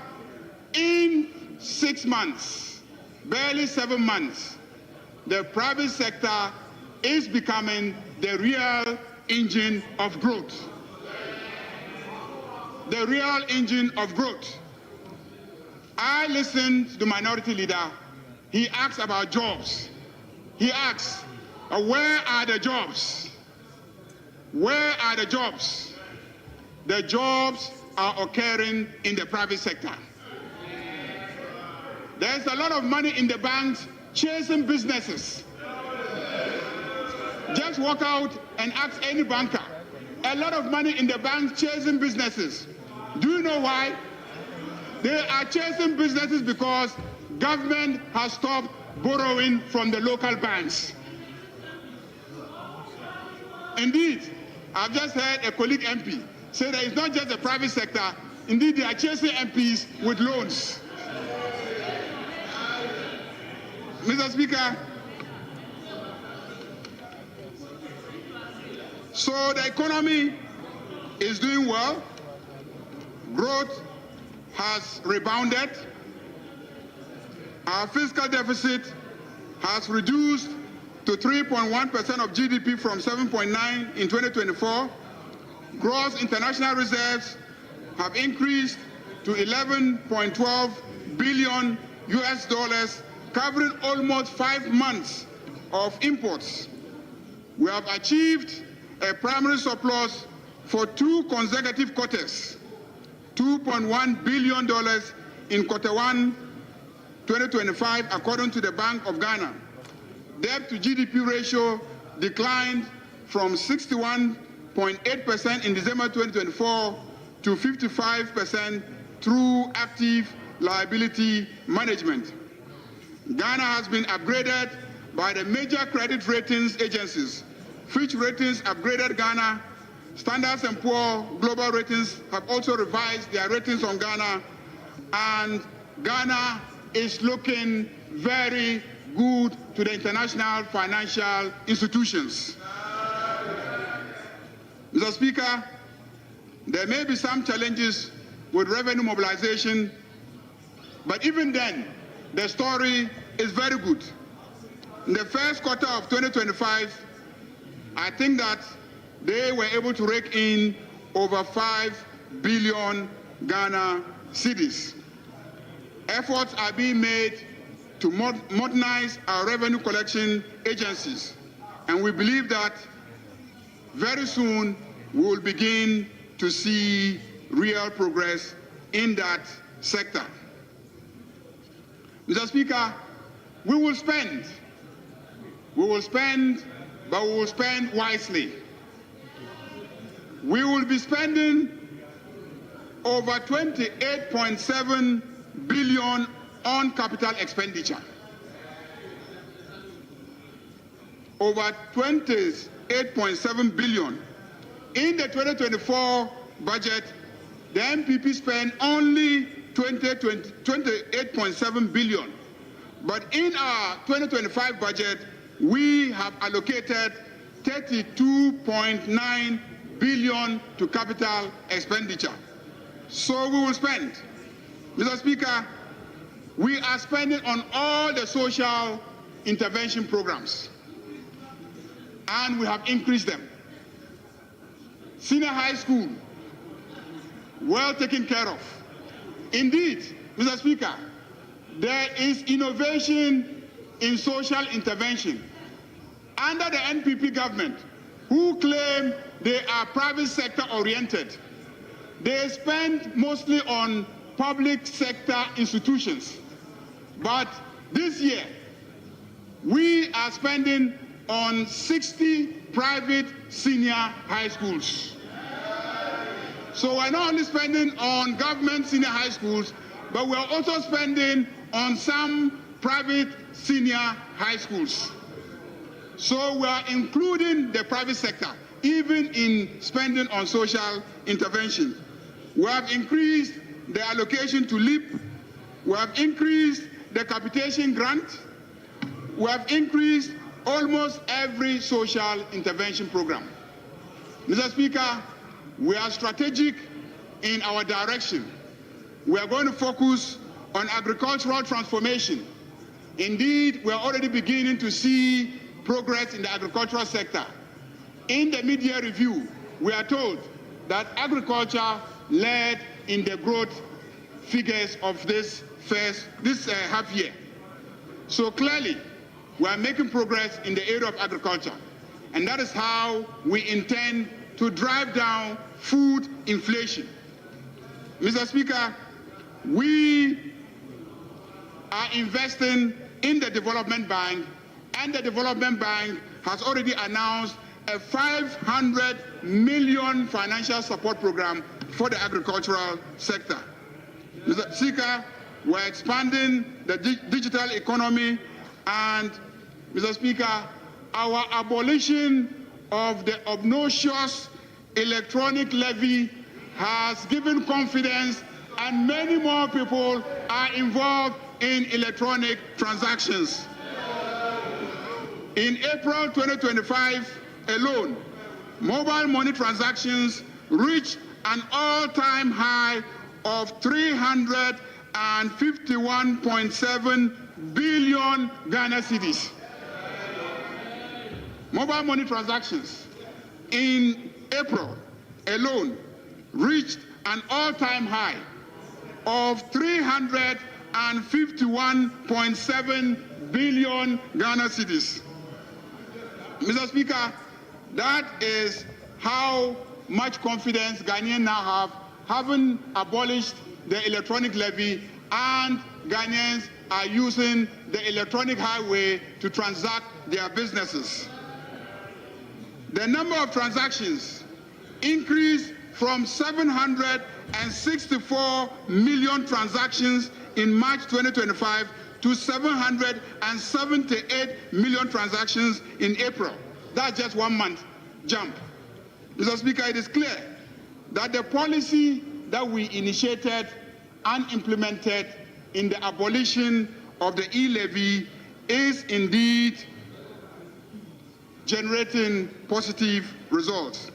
in 6 months, barely 7 months, the private sector is becoming the real engine of growth. The real engine of growth. I listened to the minority leader. He asked about jobs. He asked, where are the jobs? Where are the jobs? The jobs are occurring in the private sector. There's a lot of money in the banks chasing businesses. Just walk out and ask any banker. A lot of money in the banks chasing businesses. Do you know why? They are chasing businesses because government has stopped borrowing from the local banks. Indeed, I've just heard a colleague MP say that it's not just the private sector. Indeed, they are chasing MPs with loans. Mr. Speaker, so the economy is doing well. Growth has rebounded. Our fiscal deficit has reduced to 3.1% of GDP from 7.9 in 2024. Gross international reserves have increased to 11.12 billion US dollars, covering almost 5 months of imports. We have achieved a primary surplus for 2 consecutive quarters, $2.1 billion in Q1 2025, according to the Bank of Ghana. Debt to GDP ratio declined from 61.8% in December 2024 to 55% through active liability management. Ghana has been upgraded by the major credit ratings agencies. Fitch Ratings upgraded Ghana. Standard & Poor's Global Ratings have also revised their ratings on Ghana, and Ghana is looking very good to the international financial institutions. Mr. Speaker, there may be some challenges with revenue mobilization, but even then, the story is very good. In the first quarter of 2025, I think that they were able to rake in over 5 billion Ghana cedis. Efforts are being made to modernize our revenue collection agencies, and we believe that very soon we will begin to see real progress in that sector. Mr. Speaker, we will spend, but we will spend wisely. We will be spending over 28.7 billion on capital expenditure. Over 28.7 billion. In the 2024 budget, the MPP spent only 28.7 billion. But in our 2025 budget, we have allocated 32.9 billion to capital expenditure. So we will spend. Mr. Speaker, we are spending on all the social intervention programs, and we have increased them. Senior high school, well taken care of. Indeed, Mr. Speaker, there is innovation in social intervention under the NPP government, who claim they are private sector oriented. They spend mostly on public sector institutions. But this year, we are spending on 60 private senior high schools. So we're not only spending on government senior high schools, but we're also spending on some private senior high schools. So we are including the private sector, even in spending on social intervention. We have increased the allocation to LEAP. We have increased the capitation grant. We have increased almost every social intervention program. Mr. Speaker, we are strategic in our direction. We are going to focus on agricultural transformation. Indeed, we are already beginning to see progress in the agricultural sector. In the media review, we are told that agriculture led in the growth figures of this half year. So clearly, we are making progress in the area of agriculture, and that is how we intend to drive down food inflation. Mr. Speaker, we are investing in the Development Bank, and the Development Bank has already announced a 500 million financial support program for the agricultural sector. Mr. Speaker, we're expanding the digital economy, and Mr. Speaker, our abolition of the obnoxious electronic levy has given confidence, and many more people are involved in electronic transactions. In April 2025 alone, mobile money transactions reached an all-time high of 351.7 billion Ghana cedis. Mobile money transactions in April alone reached an all-time high of 351.7 billion Ghana cedis. Mr. Speaker, that is how much confidence Ghanaians now have, having abolished the electronic levy, and Ghanaians are using the electronic highway to transact their businesses. The number of transactions increased from 764 million transactions in March 2025 to 778 million transactions in April. That's just 1 month jump. Mr. Speaker, it is clear that the policy that we initiated and implemented in the abolition of the e-levy is indeed generating positive results.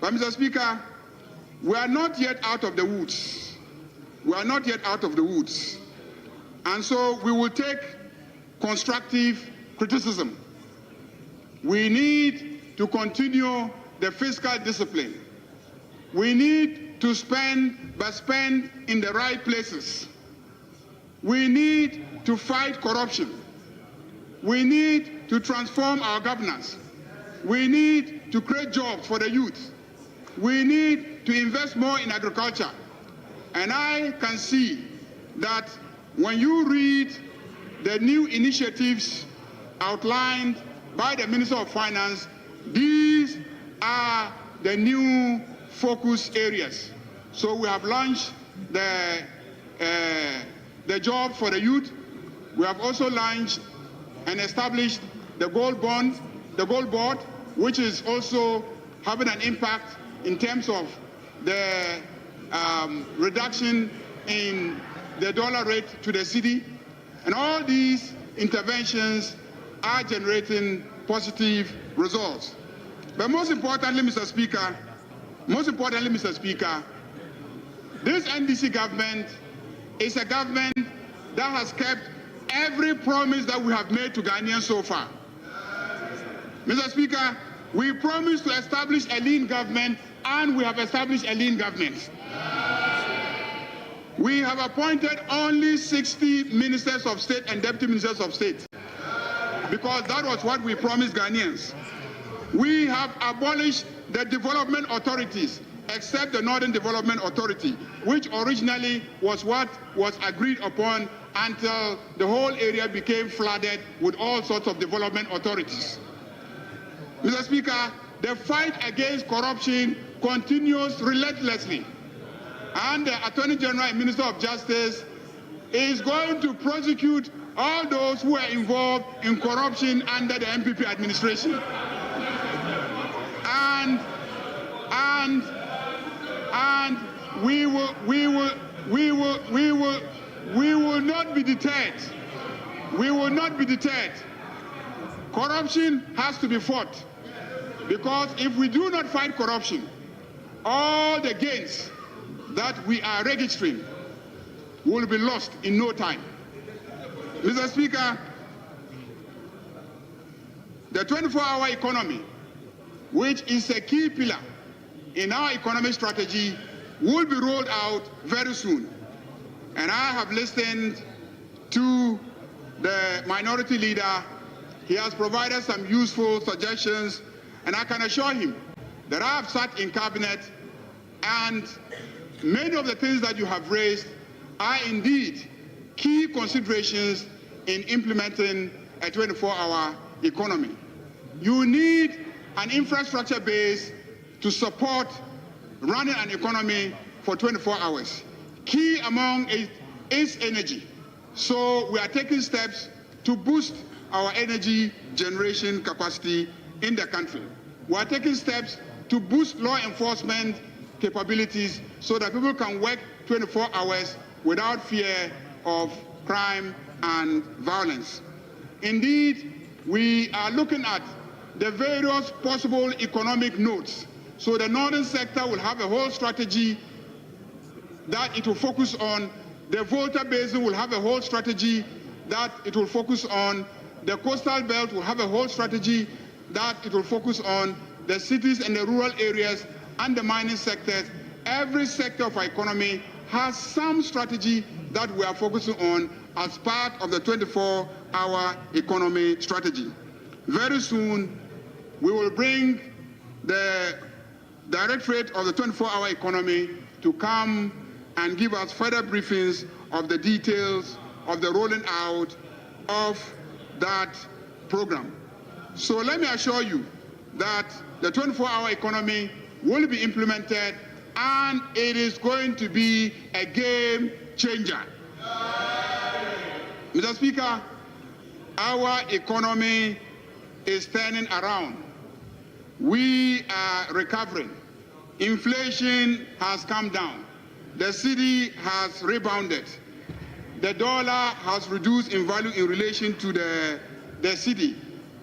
But Mr. Speaker, we are not yet out of the woods. We are not yet out of the woods. And so we will take constructive criticism. We need to continue the fiscal discipline. We need to spend, but spend in the right places. We need to fight corruption. We need to transform our governance. We need to create jobs for the youth. We need to invest more in agriculture. And I can see that when you read the new initiatives outlined by the Minister of Finance, these are the new focus areas. So we have launched the job for the youth. We have also launched and established the gold bond, the gold board, which is also having an impact in terms of the reduction in the dollar rate to the cedi. And all these interventions are generating positive results. But most importantly, Mr. Speaker, This NDC government is a government that has kept every promise that we have made to Ghanaians so far. Mr. Speaker, we promised to establish a lean government, and we have established a lean government. We have appointed only 60 ministers of state and deputy ministers of state, because that was what we promised Ghanaians. We have abolished the development authorities, except the Northern Development Authority, which originally was what was agreed upon until the whole area became flooded with all sorts of development authorities. Mr. Speaker, the fight against corruption continues relentlessly, and the Attorney General and Minister of Justice is going to prosecute all those who are involved in corruption under the MPP administration. And we will not be deterred. We will not be deterred. Corruption has to be fought, because if we do not fight corruption, all the gains that we are registering will be lost in no time. Mr. Speaker, the 24-hour economy, which is a key pillar in our economic strategy, will be rolled out very soon. And I have listened to the minority leader. He has provided some useful suggestions, and I can assure him that I have sat in cabinet, and many of the things that you have raised are indeed key considerations in implementing a 24-hour economy. You need an infrastructure base to support running an economy for 24 hours. Key among it is energy. So we are taking steps to boost our energy generation capacity in the country. We are taking steps to boost law enforcement capabilities so that people can work 24 hours without fear of crime and violence. Indeed, we are looking at the various possible economic nodes. So the northern sector will have a whole strategy that it will focus on. The Volta Basin will have a whole strategy that it will focus on. The coastal belt will have a whole strategy that it will focus on. The cities and the rural areas and the mining sectors. Every sector of our economy has some strategy that we are focusing on as part of the 24-hour economy strategy. Very soon, we will bring the Directorate of the 24-hour economy to come and give us further briefings of the details of the rolling out of that program. So let me assure you that the 24-hour economy will be implemented, and it is going to be a game changer. Mr. Speaker, our economy is turning around. We are recovering. Inflation has come down. The cedi has rebounded. The dollar has reduced in value in relation to the cedi.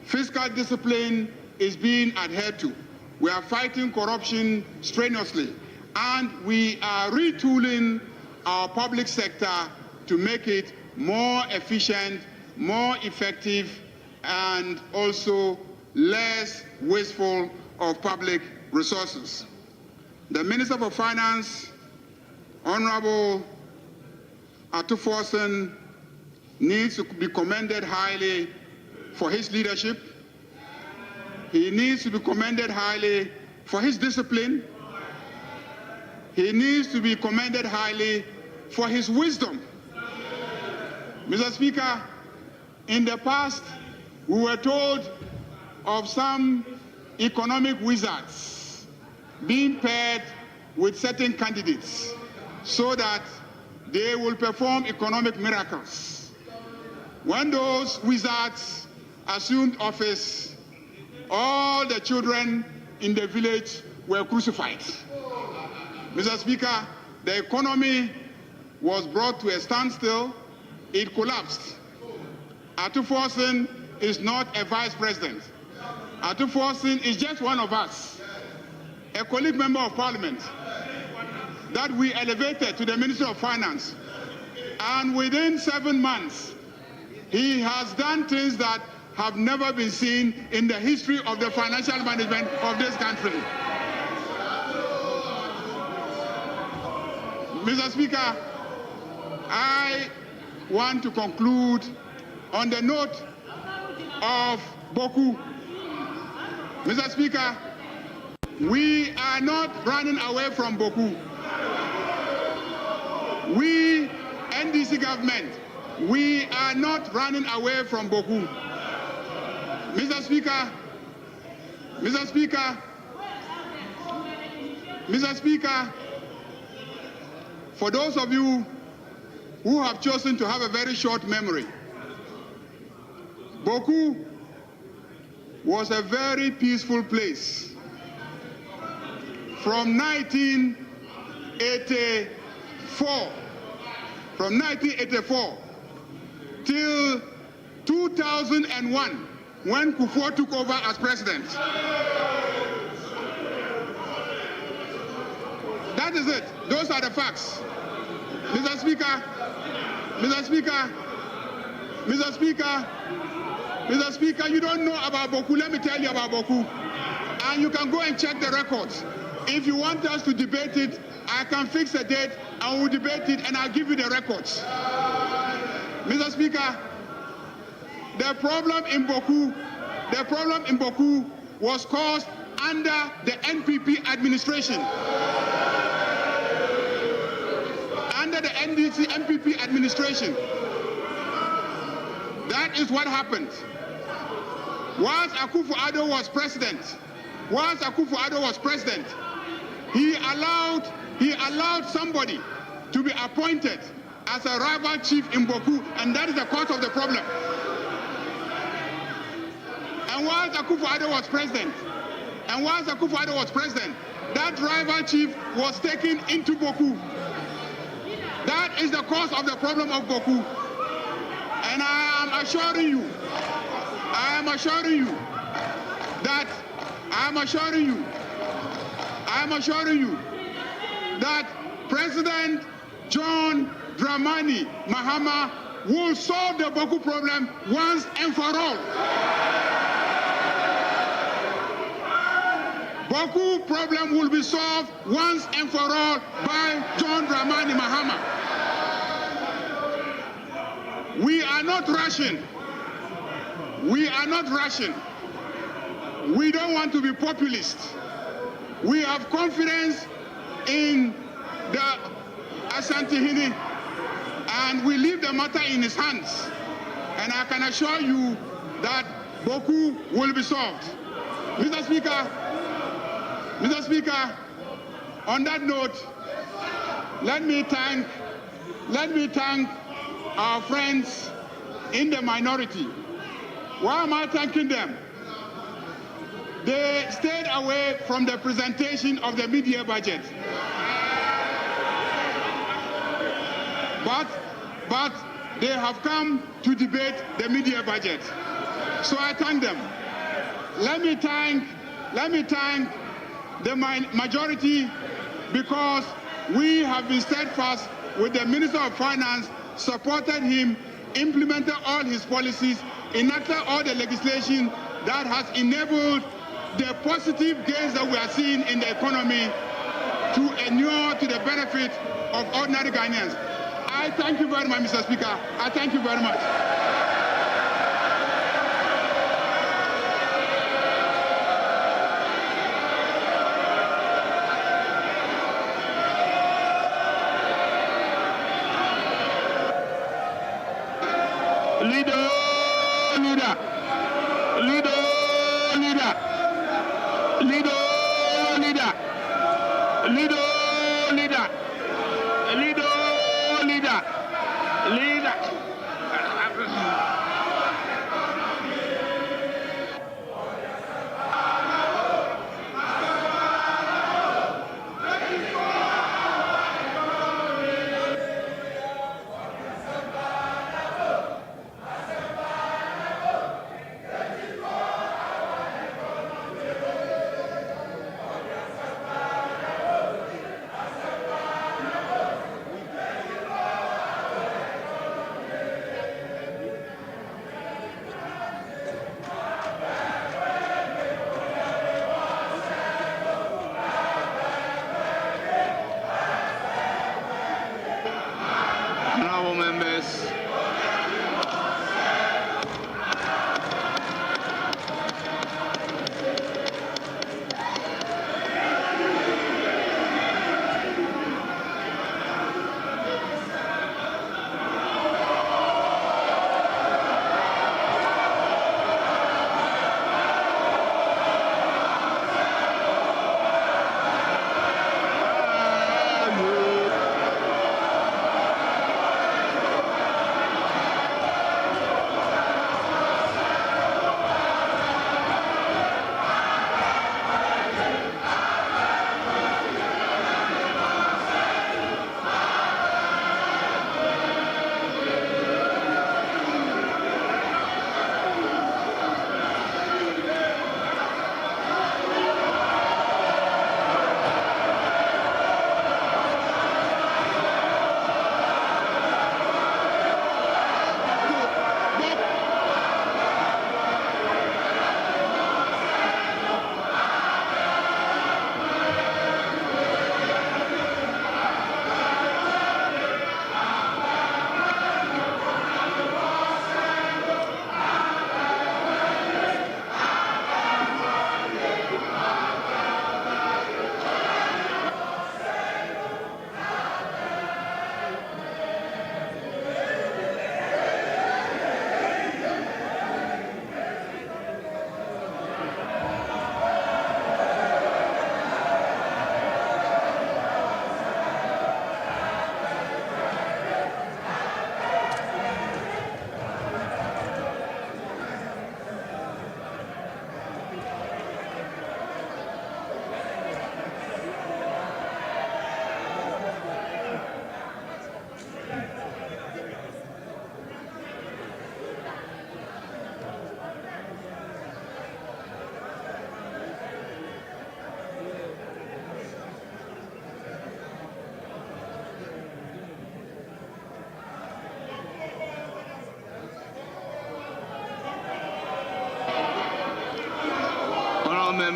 Fiscal discipline is being adhered to. We are fighting corruption strenuously, and we are retooling our public sector to make it more efficient, more effective, and also less wasteful of public resources. The Minister for Finance, Honorable Atuforsen, needs to be commended highly for his leadership. He needs to be commended highly for his discipline. He needs to be commended highly for his wisdom. Mr. Speaker, in the past, we were told of some economic wizards being paired with certain candidates so that they will perform economic miracles. When those wizards assumed office, all the children in the village were crucified. Mr. Speaker, the economy was brought to a standstill. It collapsed. Atuforsen is not a vice president. Atuforsen is just one of us, a colleague member of parliament. that we elevated to the Ministry of Finance. And within 7 months, he has done things that have never been seen in the history of the financial management of this country. Mr. Speaker, I want to conclude on the note of Boku. Mr. Speaker, we are not running away from Boku. We, NDC government, we are not running away from Boku. Mr. Speaker, Mr. Speaker, Mr. Speaker, for those of you who have chosen to have a very short memory, Boku was a very peaceful place. From 1984 till 2001, when Kufuor took over as president. That is it. Those are the facts. Mr. Speaker, Mr. Speaker, Mr. Speaker, Mr. Speaker, you don't know about Boku. Let me tell you about Boku. And you can go and check the records. If you want us to debate it, I can fix a date and we'll debate it and I'll give you the records. Mr. Speaker, the problem in Boku was caused under the NPP administration. Under the NDC NPP administration. That is what happened. Once Akufo-Addo was president, he allowed somebody to be appointed as a rival chief in Boku, and that is the cause of the problem. And once Akufo-Addo was president, that rival chief was taken into Boku. That is the cause of the problem of Boku. And I am assuring you that President John Dramani Mahama will solve the Boku problem once and for all. Boku problem will be solved once and for all by John Dramani Mahama. We are not rushing. We don't want to be populist. We have confidence in the Asantehene, and we leave the matter in his hands. And I can assure you that Boku will be solved. Mr. Speaker, on that note, let me thank our friends in the minority. Why am I thanking them? They stayed away from the presentation of the mid-year budget. But they have come to debate the mid-year budget. So I thank them. Let me thank the majority, because we have been steadfast with the Minister of Finance, supported him, implemented all his policies, enacted all the legislation that has enabled the positive gains that we are seeing in the economy to inure to the benefit of ordinary Ghanaians. I thank you very much, Mr. Speaker. I thank you very much. Leader.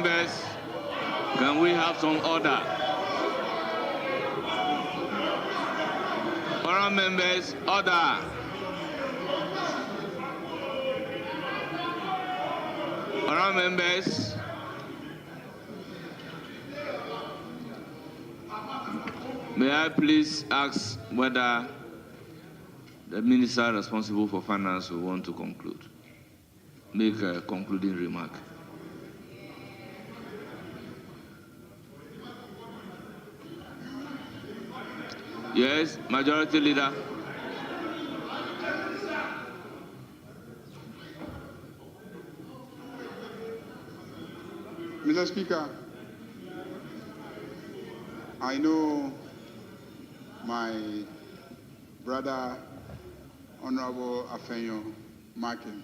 members, can we have some order? Honourable members, order. Honourable members, may I please ask whether the minister responsible for finance will want to conclude, make a concluding remark. Yes, Majority Leader. Mr. Speaker, I know my brother, Honorable Afenyo Markin,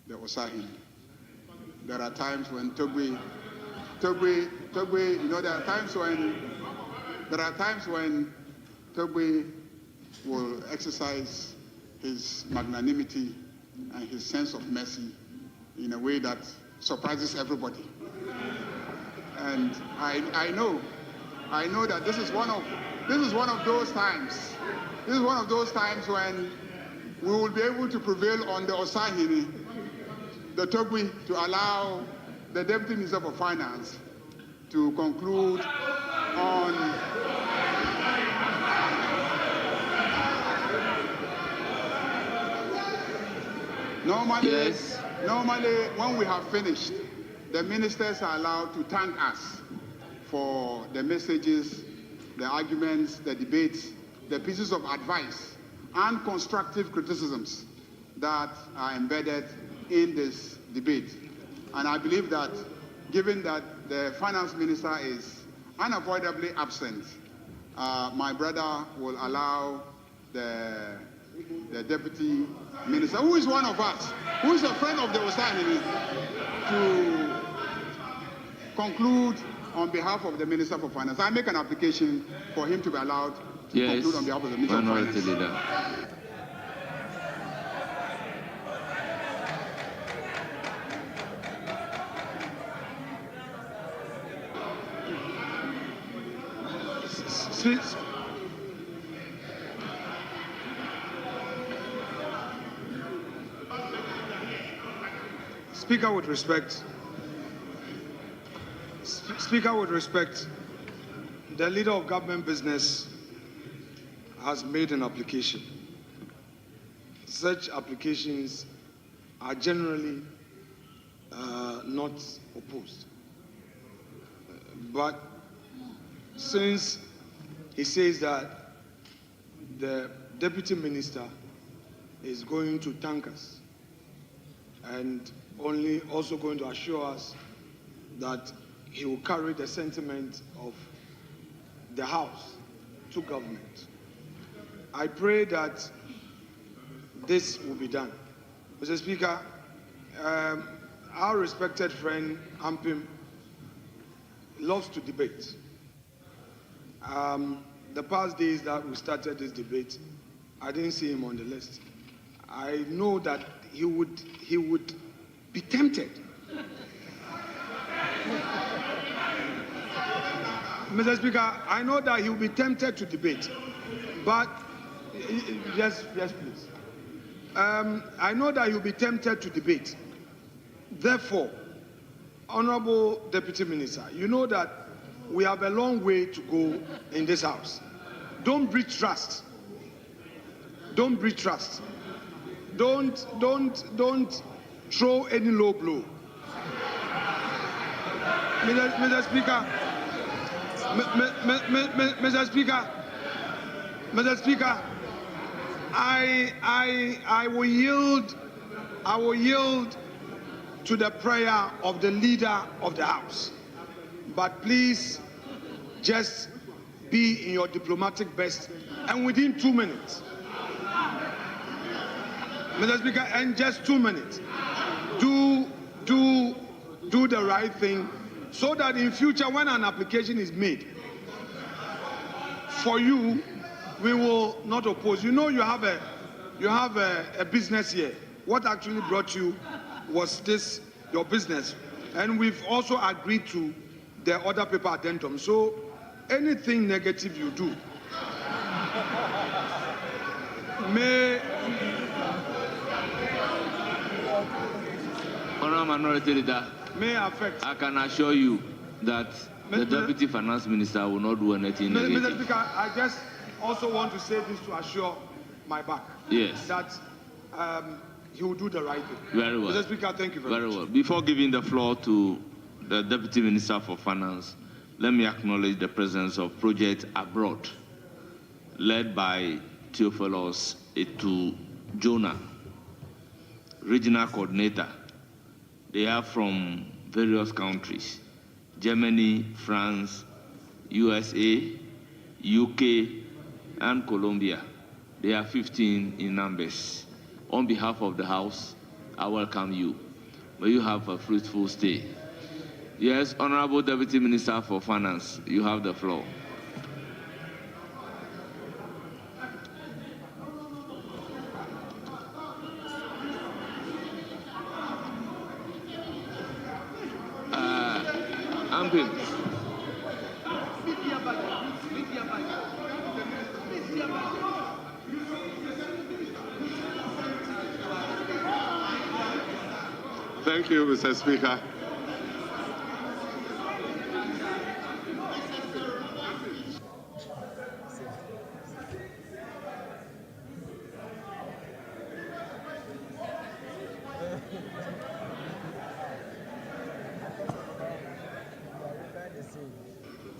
the Osahin. There are times when Togbe, you know, there are times when Togbe will exercise his magnanimity and his sense of mercy in a way that surprises everybody. And I know that this is one of those times. This is one of those times when we will be able to prevail on the Osahini, the Togbe, to allow the Deputy Minister for Finance to conclude on Normally, when we have finished, the ministers are allowed to thank us for the messages, the arguments, the debates, the pieces of advice, and constructive criticisms that are embedded in this debate. And I believe that, given that the finance minister is unavoidably absent, my brother will allow the deputy minister, who is one of us, who is a friend of the Osahini, to conclude on behalf of the Minister for Finance. I make an application for him to be allowed to conclude on behalf of the Minister of Finance. Leader. Speaker, with respect, the leader of government business has made an application. Such applications are generally not opposed. But since he says that the deputy minister is going to thank us and also going to assure us that he will carry the sentiment of the House to government, I pray that this will be done. Mr. Speaker, our respected friend Ampim loves to debate. The past days that we started this debate, I didn't see him on the list. I know that he would be tempted. Mr. Speaker, I know that he will be tempted to debate, but yes, please. I know that he will be tempted to debate. Therefore, Honorable Deputy Minister, you know that we have a long way to go in this House. Don't breach trust. Don't breach trust. Don't throw any low blow. Mr. Speaker, Mr. Speaker, I will yield to the prayer of the leader of the House. But please just be in your diplomatic best and within 2 minutes. Mr. Speaker, and just 2 minutes. Do the right thing so that in future when an application is made for you, we will not oppose. You know you have a business here. What actually brought you was this, your business. And we've also agreed to the other paper addendum. So anything negative you do may... Honourable Minority Leader, may affect. I can assure you that the Deputy Finance Minister will not do anything negative. Mr. Speaker, I just also want to say this to assure my back. Yes. That he will do the right thing. Very well. Mr. Speaker, thank you very much. Very well. Before giving the floor to the Deputy Minister for Finance, let me acknowledge the presence of Project Abroad, led by Theophilos Etu Jonah, Regional Coordinator. They are from various countries: Germany, France, USA, UK, and Colombia. They are 15 in numbers. On behalf of the House, I welcome you. May you have a fruitful stay. Yes, Honorable Deputy Minister for Finance, you have the floor. Ampin. Thank you, Mr. Speaker.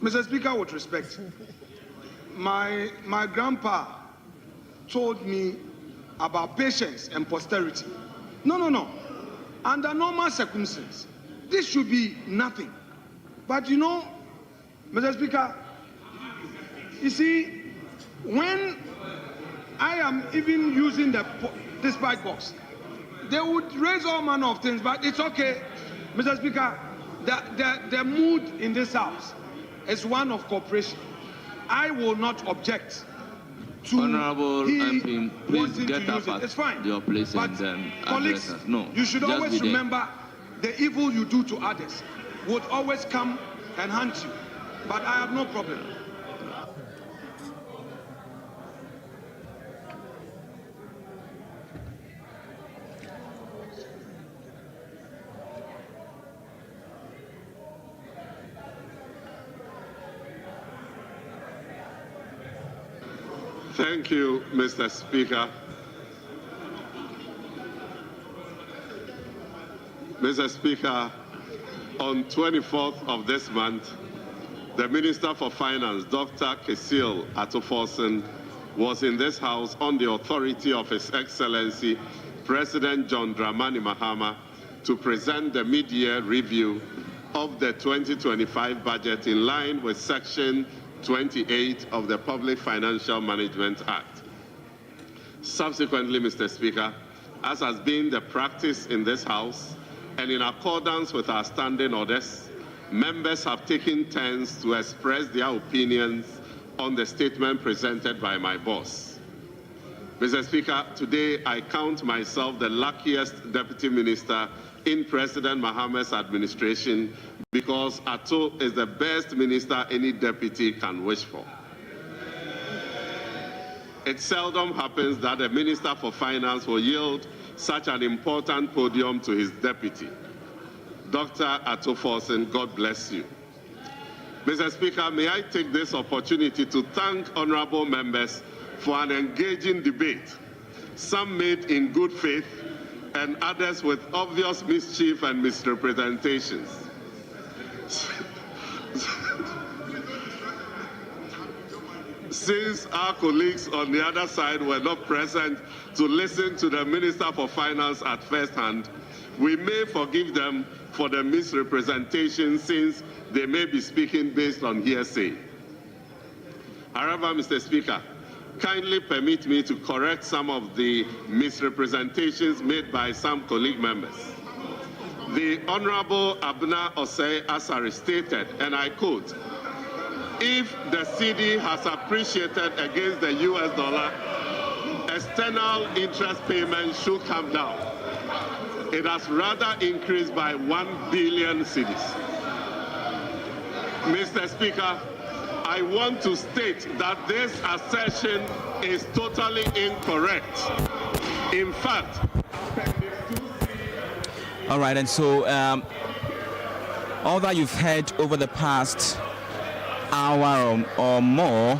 Mr. Speaker, with respect, my grandpa told me about patience and posterity. No. Under normal circumstances, this should be nothing. But you know, Mr. Speaker, you see, when I am even using this bike box, they would raise all manner of things, but it's okay, Mr. Speaker. The mood in this house is one of cooperation. I will not object to Honorable MP, please get up at it's fine. your place but and then colleagues, address us. No, you should just always be there. remember the evil you do to others would always come and haunt you. But I have no problem. Thank you, Mr. Speaker. Mr. Speaker, on 24th of this month, the Minister for Finance, Dr. Cecile Atoforsen, was in this House on the authority of His Excellency President John Dramani Mahama to present the mid-year review of the 2025 budget in line with Section 28 of the Public Financial Management Act. Subsequently, Mr. Speaker, as has been the practice in this House, and in accordance with our standing orders, members have taken turns to express their opinions on the statement presented by my boss. Mr. Speaker, today I count myself the luckiest Deputy Minister in President Mahama's administration because Ato is the best minister any deputy can wish for. It seldom happens that a Minister for Finance will yield such an important podium to his deputy. Dr. Atoforsen, God bless you. Mr. Speaker, may I take this opportunity to thank honorable members for an engaging debate, some made in good faith and others with obvious mischief and misrepresentations. Since our colleagues on the other side were not present to listen to the Minister for Finance at first hand, we may forgive them for the misrepresentation since they may be speaking based on hearsay. However, Mr. Speaker, kindly permit me to correct some of the misrepresentations made by some colleague members. The Honorable Abna Osei Asari stated, and I quote, "If the Cedi has appreciated against the US dollar, external interest payments should come down." It has rather increased by 1 billion cedis. Mr. Speaker, I want to state that this assertion is totally incorrect. In fact, all right, and so all that you've heard over the past hour or more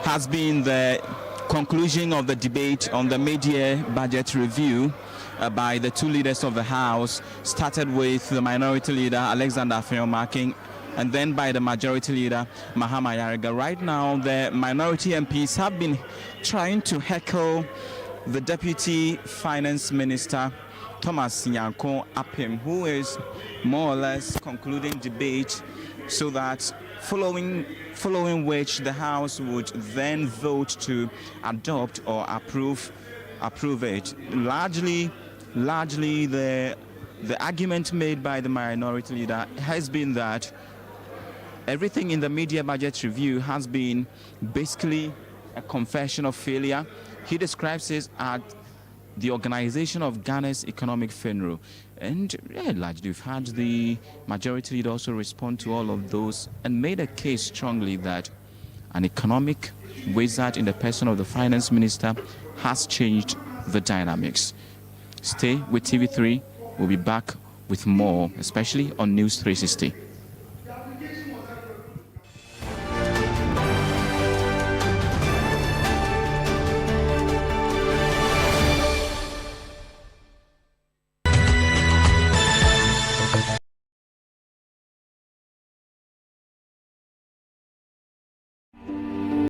has been the conclusion of the debate on the mid-year budget review by the two leaders of the House, started with the minority leader Alexander Afenyo-Markin and then by the majority leader Mahama Yariga. Right now, the minority MPs have been trying to heckle the Deputy Finance Minister Thomas Nyanko Apim, who is more or less concluding debate, so that following which the House would then vote to adopt or approve it. Largely the argument made by the minority leader has been that everything in the mid-year budget review has been basically a confession of failure. He describes it as the organization of Ghana's economic funeral. And largely we've had the majority leader also respond to all of those and made a case strongly that an economic wizard in the person of the finance minister has changed the dynamics. Stay with TV3. We'll be back with more, especially on News 360.